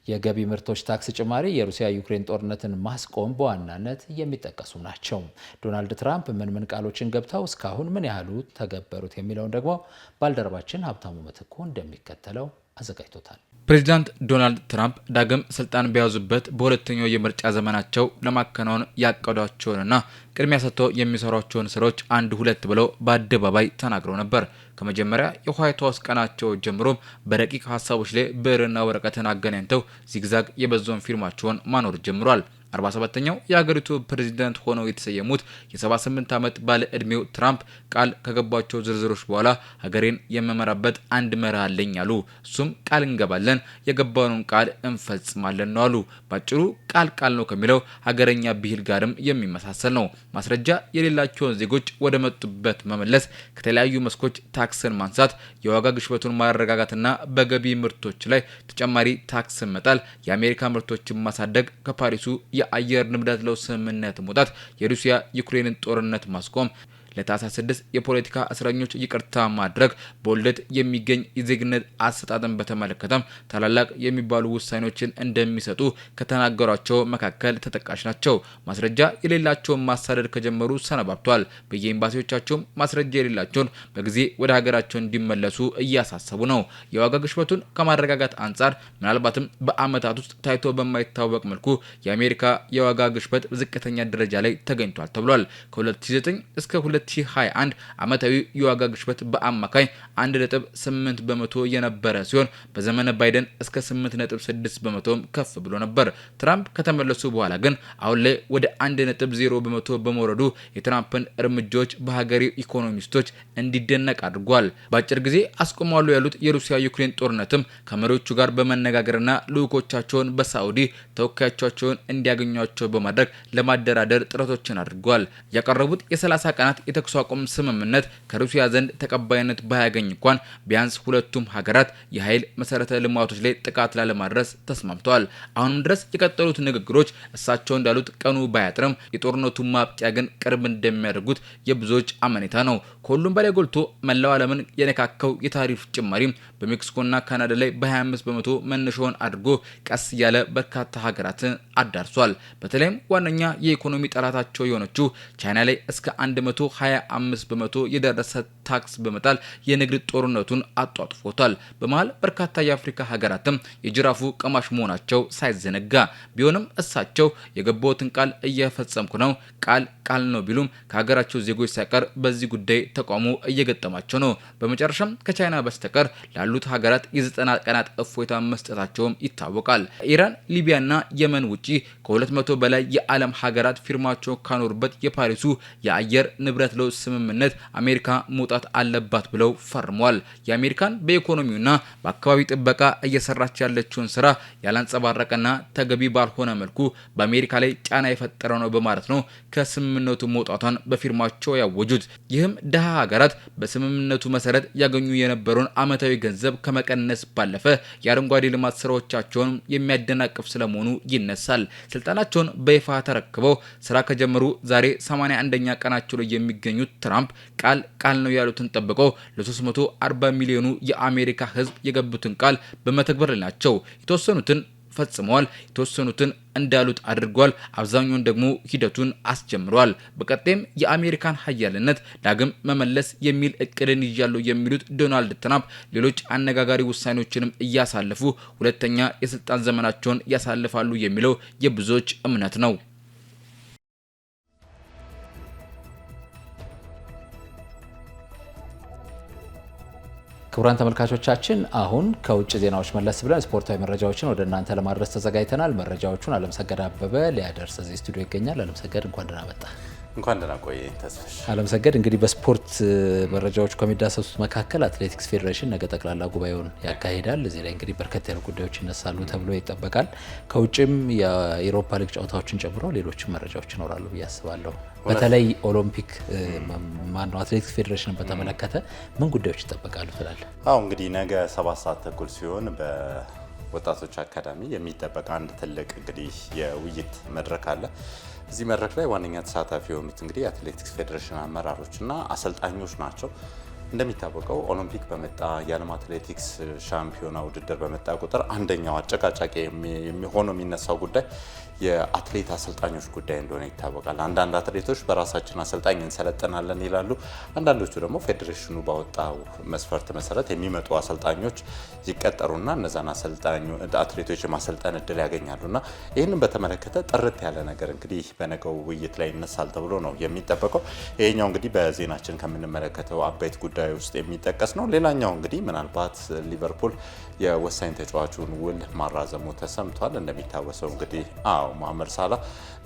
የገቢ ምርቶች ታክስ ጭማሪ፣ የሩሲያ ዩክሬን ጦርነትን ማስቆም በዋናነት የሚጠቀሱ ናቸው። ዶናልድ ትራምፕ ምን ቃሎችን ገብተው እስካሁን ምን ያህሉ ተገበሩት የሚለውን ደግሞ ባልደረባችን ሀብታሙ ምትኩ እንደሚከተለው አዘጋጅቶታል። ፕሬዚዳንት ዶናልድ ትራምፕ ዳግም ስልጣን በያዙበት በሁለተኛው የምርጫ ዘመናቸው ለማከናወን ያቀዷቸውንና ቅድሚያ ሰጥተው የሚሰሯቸውን ስራዎች አንድ ሁለት ብለው በአደባባይ ተናግረው ነበር። ከመጀመሪያ የዋይት ሃውስ ቀናቸው ጀምሮም በረቂቅ ሀሳቦች ላይ ብዕርና ወረቀትን አገናኝተው ዚግዛግ የበዛውን ፊርማቸውን ማኖር ጀምሯል። 47ኛው የሀገሪቱ ፕሬዝዳንት ሆነው የተሰየሙት የ78 ዓመት ባለ ዕድሜው ትራምፕ ቃል ከገቧቸው ዝርዝሮች በኋላ ሀገሬን የመመራበት አንድ መርህ አለኝ አሉ። እሱም ቃል እንገባለን፣ የገባነውን ቃል እንፈጽማለን ነው አሉ። ባጭሩ ቃል ነው ከሚለው ሀገረኛ ብሂል ጋርም የሚመሳሰል ነው። ማስረጃ የሌላቸውን ዜጎች ወደ መጡበት መመለስ፣ ከተለያዩ መስኮች ታክስን ማንሳት፣ የዋጋ ግሽበቱን ማረጋጋትና በገቢ ምርቶች ላይ ተጨማሪ ታክስን መጣል፣ የአሜሪካ ምርቶችን ማሳደግ፣ ከፓሪሱ የአየር ንብረት ለውጥ ስምምነት መውጣት፣ የሩሲያ ዩክሬንን ጦርነት ማስቆም፣ ለታህሳስ 6 የፖለቲካ እስረኞች ይቅርታ ማድረግ፣ በውልደት የሚገኝ የዜግነት አሰጣጥን በተመለከተም ታላላቅ የሚባሉ ውሳኔዎችን እንደሚሰጡ ከተናገሯቸው መካከል ተጠቃሽ ናቸው። ማስረጃ የሌላቸውን ማሳደድ ከጀመሩ ሰነባብቷል። በየኤምባሲዎቻቸውም ማስረጃ የሌላቸውን በጊዜ ወደ ሀገራቸው እንዲመለሱ እያሳሰቡ ነው። የዋጋ ግሽበቱን ከማረጋጋት አንጻር ምናልባትም በአመታት ውስጥ ታይቶ በማይታወቅ መልኩ የአሜሪካ የዋጋ ግሽበት ዝቅተኛ ደረጃ ላይ ተገኝቷል ተብሏል። ከ2009 እስከ 2021 ዓመታዊ የዋጋ ግሽበት በአማካይ 1.8 በመቶ የነበረ ሲሆን በዘመነ ባይደን እስከ 8.6 በመቶም ከፍ ብሎ ነበር። ትራምፕ ከተመለሱ በኋላ ግን አሁን ላይ ወደ 1.0 በመቶ በመውረዱ የትራምፕን እርምጃዎች በሀገሬው ኢኮኖሚስቶች እንዲደነቅ አድርጓል። በአጭር ጊዜ አስቆማሉ ያሉት የሩሲያ ዩክሬን ጦርነትም ከመሪዎቹ ጋር በመነጋገርና ልዑኮቻቸውን በሳዑዲ ተወካዮቻቸውን እንዲያገኟቸው በማድረግ ለማደራደር ጥረቶችን አድርጓል። ያቀረቡት የ30 ቀናት የተኩስ አቁም ስምምነት ከሩሲያ ዘንድ ተቀባይነት ባያገኝ እንኳን ቢያንስ ሁለቱም ሀገራት የኃይል መሰረተ ልማቶች ላይ ጥቃት ላለማድረስ ተስማምተዋል። አሁንም ድረስ የቀጠሉት ንግግሮች እሳቸው እንዳሉት ቀኑ ባያጥርም የጦርነቱ ማብቂያ ግን ቅርብ እንደሚያደርጉት የብዙዎች አመኔታ ነው። ከሁሉም በላይ ጎልቶ መላው ዓለምን የነካከው የታሪፍ ጭማሪ በሜክሲኮና ካናዳ ላይ በ25 በመቶ መነሻውን አድርጎ ቀስ እያለ በርካታ ሀገራትን አዳርሷል። በተለይም ዋነኛ የኢኮኖሚ ጠላታቸው የሆነችው ቻይና ላይ እስከ 125 በመቶ የደረሰ ታክስ በመጣል የንግድ ጦርነቱን አጧጥፎታል። በመሃል በርካታ የአፍሪካ ሀገራትም የጅራፉ ቀማሽ መሆናቸው ሳይዘነጋ ቢሆንም እሳቸው የገባውትን ቃል እየፈጸምኩ ነው፣ ቃል ነው ቢሉም ከሀገራቸው ዜጎች ሳይቀር በዚህ ጉዳይ ተቃውሞ እየገጠማቸው ነው። በመጨረሻም ከቻይና በስተቀር ላሉት ሀገራት የ90 ቀናት እፎይታ መስጠታቸውም ይታወቃል። ኢራን፣ ሊቢያና የመን ውጪ ከ200 በላይ የዓለም ሀገራት ፊርማቸውን ካኖሩበት የፓሪሱ የአየር ንብረት ለውጥ ስምምነት አሜሪካ መውጣት አለባት ብለው ፈርመዋል። የአሜሪካን በኢኮኖሚውና በአካባቢ ጥበቃ እየሰራች ያለችውን ስራ ያላንጸባረቀና ተገቢ ባልሆነ መልኩ በአሜሪካ ላይ ጫና የፈጠረ ነው በማለት ነው ከስምምነቱ መውጣቷን በፊርማቸው ያወጁት። ይህም ደሃ ሀገራት በስምምነቱ መሰረት ያገኙ የነበረውን አመታዊ ገንዘብ ከመቀነስ ባለፈ የአረንጓዴ ልማት ስራዎቻቸውን የሚያደናቅፍ ስለመሆኑ ይነሳል። ስልጣናቸውን በይፋ ተረክበው ስራ ከጀመሩ ዛሬ 81ኛ ቀናቸው ላይ የሚገኙት ትራምፕ ቃል ነው ያሉትን ጠብቀው ለ340 ሚሊዮኑ የአሜሪካ ሕዝብ የገቡትን ቃል በመተግበር ላይ ናቸው። የተወሰኑትን ፈጽመዋል፣ የተወሰኑትን እንዳሉት አድርጓል፣ አብዛኛውን ደግሞ ሂደቱን አስጀምሯል። በቀጣይም የአሜሪካን ሀያልነት ዳግም መመለስ የሚል እቅድን ይያሉ የሚሉት ዶናልድ ትራምፕ ሌሎች አነጋጋሪ ውሳኔዎችንም እያሳለፉ ሁለተኛ የስልጣን ዘመናቸውን ያሳልፋሉ የሚለው የብዙዎች እምነት ነው። ክቡራን ተመልካቾቻችን አሁን ከውጭ ዜናዎች መለስ ብለን ስፖርታዊ መረጃዎችን ወደ እናንተ ለማድረስ ተዘጋጅተናል። መረጃዎቹን አለምሰገድ አበበ ሊያደርስ እዚህ ስቱዲዮ ይገኛል። አለምሰገድ እንኳን ደህና መጣ። እንኳን ደህና ቆይ ተስፋሽ። አለምሰገድ እንግዲህ በስፖርት መረጃዎቹ ከሚዳሰሱት መካከል አትሌቲክስ ፌዴሬሽን ነገ ጠቅላላ ጉባኤውን ያካሂዳል። እዚህ ላይ እንግዲህ በርከት ያሉ ጉዳዮች ይነሳሉ ተብሎ ይጠበቃል። ከውጭም የኢሮፓ ሊግ ጨዋታዎችን ጨምሮ ሌሎችም መረጃዎች ይኖራሉ ብዬ አስባለሁ። በተለይ ኦሎምፒክ ማነው አትሌቲክስ ፌዴሬሽንን በተመለከተ ምን ጉዳዮች ይጠበቃሉ ትላለህ? አዎ እንግዲህ ነገ 7 ሰዓት ተኩል ሲሆን በወጣቶች አካዳሚ የሚጠበቅ አንድ ትልቅ እንግዲህ የውይይት መድረክ አለ። እዚህ መድረክ ላይ ዋነኛ ተሳታፊ የሆኑት እንግዲህ የአትሌቲክስ ፌዴሬሽን አመራሮችና አሰልጣኞች ናቸው። እንደሚታወቀው ኦሎምፒክ በመጣ የዓለም አትሌቲክስ ሻምፒዮና ውድድር በመጣ ቁጥር አንደኛው አጨቃጫቂ የሚሆነው የሚነሳው ጉዳይ የአትሌት አሰልጣኞች ጉዳይ እንደሆነ ይታወቃል። አንዳንድ አትሌቶች በራሳችን አሰልጣኝ እንሰለጥናለን ይላሉ። አንዳንዶቹ ደግሞ ፌዴሬሽኑ ባወጣው መስፈርት መሰረት የሚመጡ አሰልጣኞች ይቀጠሩና እነዛን አትሌቶች የማሰልጠን እድል ያገኛሉና ይህንን በተመለከተ ጥርት ያለ ነገር እንግዲህ በነገው ውይይት ላይ ይነሳል ተብሎ ነው የሚጠበቀው። ይሄኛው እንግዲህ በዜናችን ከምንመለከተው አበይት ጉዳዮች ጉዳይ ውስጥ የሚጠቀስ ነው። ሌላኛው እንግዲህ ምናልባት ሊቨርፑል የወሳኝ ተጫዋቹን ውል ማራዘሙ ተሰምቷል። እንደሚታወሰው እንግዲህ መሐመድ ሳላ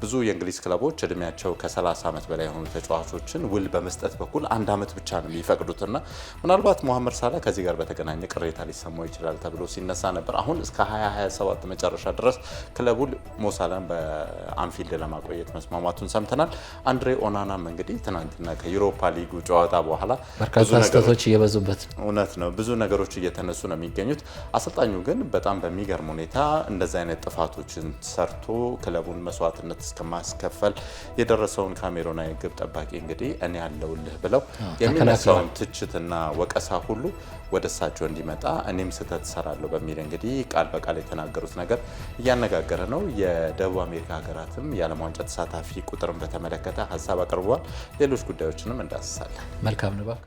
ብዙ የእንግሊዝ ክለቦች እድሜያቸው ከ30 ዓመት በላይ የሆኑ ተጫዋቾችን ውል በመስጠት በኩል 1 ዓመት ብቻ ነው የሚፈቅዱትና ምናልባት መሐመድ ሳላ ከዚህ ጋር በተገናኘ ቅሬታ ሊሰማው ይችላል ተብሎ ሲነሳ ነበር። አሁን እስከ 2027 መጨረሻ ድረስ ክለቡ ሞሳላን በአንፊልድ ለማቆየት መስማማቱን ሰምተናል። አንድሬ ኦናናም እንግዲህ ትናንትና ከዩሮፓ ሊጉ ጨዋታ በኋላ በርካታ ስህተቶች እየበዙበት እውነት ነው ብዙ ነገሮች እየተነሱ ነው የሚገኙት። አሰልጣኙ ግን በጣም በሚገርም ሁኔታ እንደዚህ አይነት ጥፋቶችን ሰርቶ ክለቡን መስዋዕትነት እስከማስከፈል የደረሰውን ካሜሮናዊ ግብ ጠባቂ እንግዲህ እኔ ያለውልህ ብለው የሚነሳውን ትችትና ወቀሳ ሁሉ ወደ እሳቸው እንዲመጣ እኔም ስህተት እሰራለሁ በሚል እንግዲህ ቃል በቃል የተናገሩት ነገር እያነጋገረ ነው። የደቡብ አሜሪካ ሀገራትም የዓለም ዋንጫ ተሳታፊ ቁጥርን በተመለከተ ሀሳብ አቅርበዋል። ሌሎች ጉዳዮችንም እንዳስሳለን። መልካም ንባብ።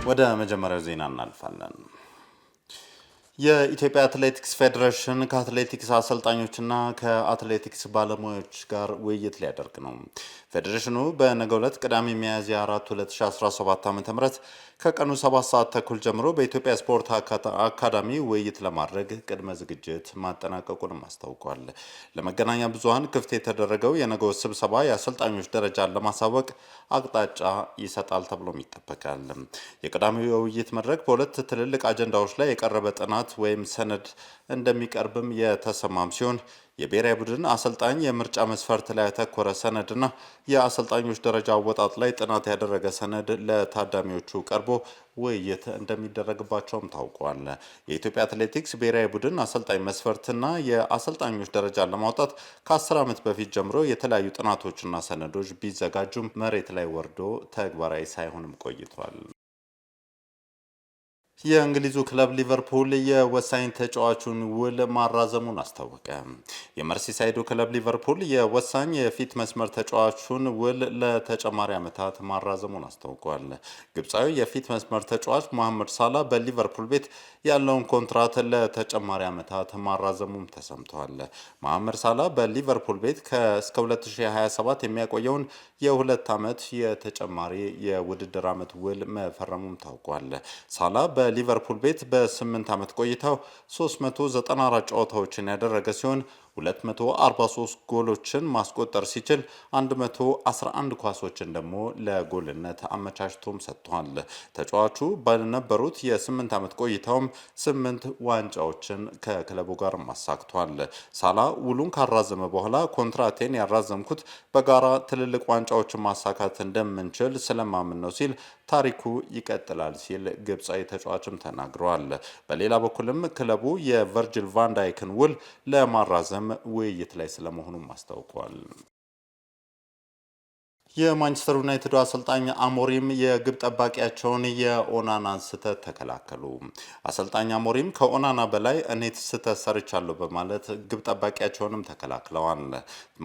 ወደ መጀመሪያው ዜና እናልፋለን። የኢትዮጵያ አትሌቲክስ ፌዴሬሽን ከአትሌቲክስ አሰልጣኞችና ከአትሌቲክስ ባለሙያዎች ጋር ውይይት ሊያደርግ ነው። ፌዴሬሽኑ በነገው ዕለት ቅዳሜ ሚያዝያ 4 2017 ዓ.ም ከቀኑ 7 ሰዓት ተኩል ጀምሮ በኢትዮጵያ ስፖርት አካዳሚ ውይይት ለማድረግ ቅድመ ዝግጅት ማጠናቀቁንም አስታውቋል። ለመገናኛ ብዙሃን ክፍት የተደረገው የነገው ስብሰባ የአሰልጣኞች ደረጃን ለማሳወቅ አቅጣጫ ይሰጣል ተብሎም ይጠበቃል። የቅዳሜው የውይይት መድረክ በሁለት ትልልቅ አጀንዳዎች ላይ የቀረበ ጥናት ወይም ሰነድ እንደሚቀርብም የተሰማም ሲሆን የብሔራዊ ቡድን አሰልጣኝ የምርጫ መስፈርት ላይ ያተኮረ ሰነድና የአሰልጣኞች ደረጃ አወጣጥ ላይ ጥናት ያደረገ ሰነድ ለታዳሚዎቹ ቀርቦ ውይይት እንደሚደረግባቸውም ታውቋል። የኢትዮጵያ አትሌቲክስ ብሔራዊ ቡድን አሰልጣኝ መስፈርትና የአሰልጣኞች ደረጃን ለማውጣት ከ10 ዓመት በፊት ጀምሮ የተለያዩ ጥናቶችና ሰነዶች ቢዘጋጁም መሬት ላይ ወርዶ ተግባራዊ ሳይሆንም ቆይቷል። የእንግሊዙ ክለብ ሊቨርፑል የወሳኝ ተጫዋቹን ውል ማራዘሙን አስታወቀ። የመርሲሳይዱ ክለብ ሊቨርፑል የወሳኝ የፊት መስመር ተጫዋቹን ውል ለተጨማሪ ዓመታት ማራዘሙን አስታውቋል። ግብፃዊ የፊት መስመር ተጫዋች መሐመድ ሳላ በሊቨርፑል ቤት ያለውን ኮንትራት ለተጨማሪ ዓመታት ማራዘሙም ተሰምቷል። መሐመድ ሳላ በሊቨርፑል ቤት እስከ 2027 የሚያቆየውን የ2 ዓመት የተጨማሪ የውድድር ዓመት ውል መፈረሙም ታውቋል። ሳላ በሊቨርፑል ቤት በ8 ዓመት ቆይታው 394 ጨዋታዎችን ያደረገ ሲሆን 243 ጎሎችን ማስቆጠር ሲችል 111 ኳሶችን ደግሞ ለጎልነት አመቻችቶም ሰጥቷል። ተጫዋቹ በነበሩት የ8 ዓመት ቆይታውም 8 ዋንጫዎችን ከክለቡ ጋር ማሳክቷል። ሳላ ውሉን ካራዘመ በኋላ ኮንትራቴን ያራዘምኩት በጋራ ትልልቅ ዋንጫዎችን ማሳካት እንደምንችል ስለማምን ነው ሲል ታሪኩ ይቀጥላል ሲል ግብፃዊ ተጫዋችም ተናግረዋል። በሌላ በኩልም ክለቡ የቨርጂል ቫንዳይክን ውል ለማራዘም ውይይት ላይ ስለመሆኑም አስታውቋል። የማንቸስተር ዩናይትድ አሰልጣኝ አሞሪም የግብ ጠባቂያቸውን የኦናናን ስህተት ተከላከሉ። አሰልጣኝ አሞሪም ከኦናና በላይ እኔ ስህተት ሰርቻለሁ በማለት ግብ ጠባቂያቸውንም ተከላክለዋል።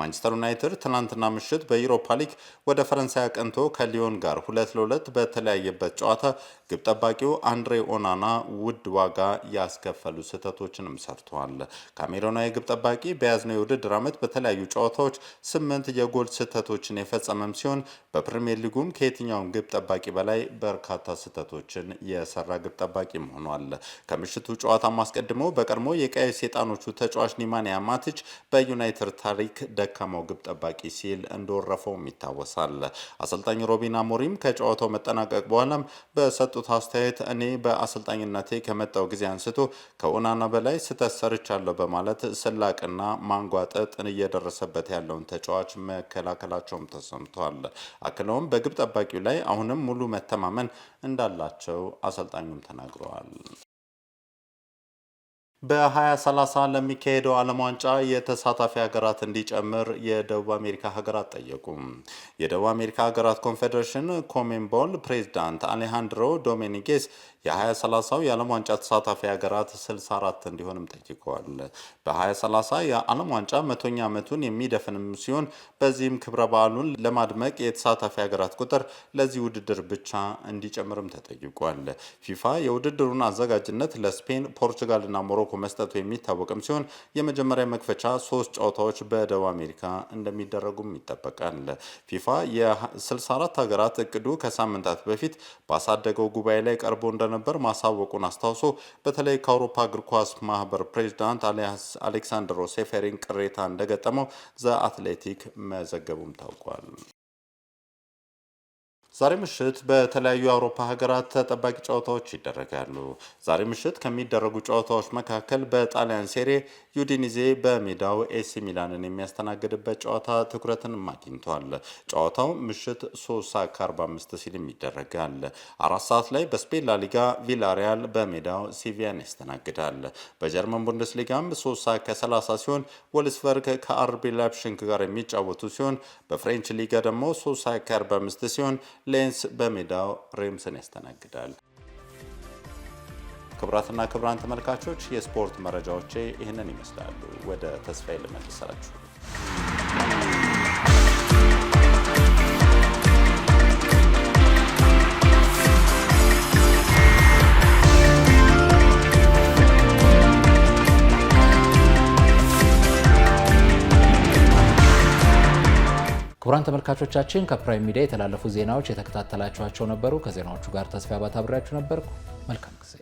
ማንቸስተር ዩናይትድ ትናንትና ምሽት በዩሮፓ ሊግ ወደ ፈረንሳይ አቅንቶ ከሊዮን ጋር 2-2 በተለያየበት ጨዋታ ግብ ጠባቂው አንድሬ ኦናና ውድ ዋጋ ያስከፈሉ ስህተቶችንም ሰርተዋል። ካሜሮናዊ ግብ ጠባቂ በያዝነው የውድድር ዓመት በተለያዩ ጨዋታዎች 8 የጎል ስህተቶችን የፈጸመም ሲሆን በፕሪሚየር ሊጉም ከየትኛውም ግብ ጠባቂ በላይ በርካታ ስህተቶችን የሰራ ግብ ጠባቂም ሆኗል። ከምሽቱ ጨዋታ አስቀድሞ በቀድሞ የቀይ ሰይጣኖቹ ተጫዋች ኒማንያ ማቲች በዩናይትድ ታሪክ ደካማው ግብ ጠባቂ ሲል እንደወረፈውም ይታወሳል። አሰልጣኝ ሮቢን አሞሪም ከጨዋታው መጠናቀቅ በኋላም በሰጡት አስተያየት እኔ በአሰልጣኝነቴ ከመጣው ጊዜ አንስቶ ከኦናና በላይ ስህተት ሰርቻለሁ በማለት ስላቅና ማንጓጠጥ እየደረሰበት ያለውን ተጫዋች መከላከላቸውም ተሰምቷል። አክለውም በግብ ጠባቂው ላይ አሁንም ሙሉ መተማመን እንዳላቸው አሰልጣኙም ተናግረዋል። በ2030 ለሚካሄደው ዓለም ዋንጫ የተሳታፊ ሀገራት እንዲጨምር የደቡብ አሜሪካ ሀገራት ጠየቁ። የደቡብ አሜሪካ ሀገራት ኮንፌዴሬሽን ኮሜንቦል ፕሬዝዳንት አሌሃንድሮ ዶሚኒጌስ የ2030 የዓለም ዋንጫ ተሳታፊ ሀገራት 64 እንዲሆንም ጠይቀዋል። በ2030 የዓለም ዋንጫ 100ኛ ዓመቱን የሚደፍንም ሲሆን በዚህም ክብረ በዓሉን ለማድመቅ የተሳታፊ ሀገራት ቁጥር ለዚህ ውድድር ብቻ እንዲጨምርም ተጠይቋል። ፊፋ የውድድሩን አዘጋጅነት ለስፔን፣ ፖርቹጋልና ሞሮኮ መስጠቱ የሚታወቅም ሲሆን የመጀመሪያ መክፈቻ 3 ጨዋታዎች በደቡብ አሜሪካ እንደሚደረጉም ይጠበቃል። ፊፋ የ64 ሀገራት እቅዱ ከሳምንታት በፊት ባሳደገው ጉባኤ ላይ ቀርቦ እንደነበር ማሳወቁን አስታውሶ በተለይ ከአውሮፓ እግር ኳስ ማህበር ፕሬዝዳንት አሌክሳንድሮ ሴፌሪን ቅሬታ እንደገጠመው ዘ አትሌቲክ መዘገቡም ታውቋል። ዛሬ ምሽት በተለያዩ የአውሮፓ ሀገራት ተጠባቂ ጨዋታዎች ይደረጋሉ። ዛሬ ምሽት ከሚደረጉ ጨዋታዎች መካከል በጣሊያን ሴሪ ዩዲኒዜ በሜዳው ኤሲ ሚላንን የሚያስተናግድበት ጨዋታ ትኩረትን አግኝቷል። ጨዋታው ምሽት 3:45 ሲልም ይደረጋል። 4 ሰዓት ላይ በስፔን ላሊጋ ቪላሪያል በሜዳው ሲቪያን ያስተናግዳል። በጀርመን ቡንደስሊጋም 3:30 ሲሆን ወልስበርግ ከአርቢ ላይፕዚግ ጋር የሚጫወቱ ሲሆን በፍሬንች ሊጋ ደግሞ 3:45 ሲሆን ሌንስ በሜዳው ሬምስን ያስተናግዳል። ክቡራትና ክቡራን ተመልካቾች የስፖርት መረጃዎቼ ይህንን ይመስላሉ። ወደ ተስፋዬ ልመልሳችሁ። ክቡራን ተመልካቾቻችን ከፕራይም ሚዲያ የተላለፉ ዜናዎች የተከታተላችኋቸው ነበሩ። ከዜናዎቹ ጋር ተስፋ አባት አብሬያችሁ ነበርኩ። መልካም ጊዜ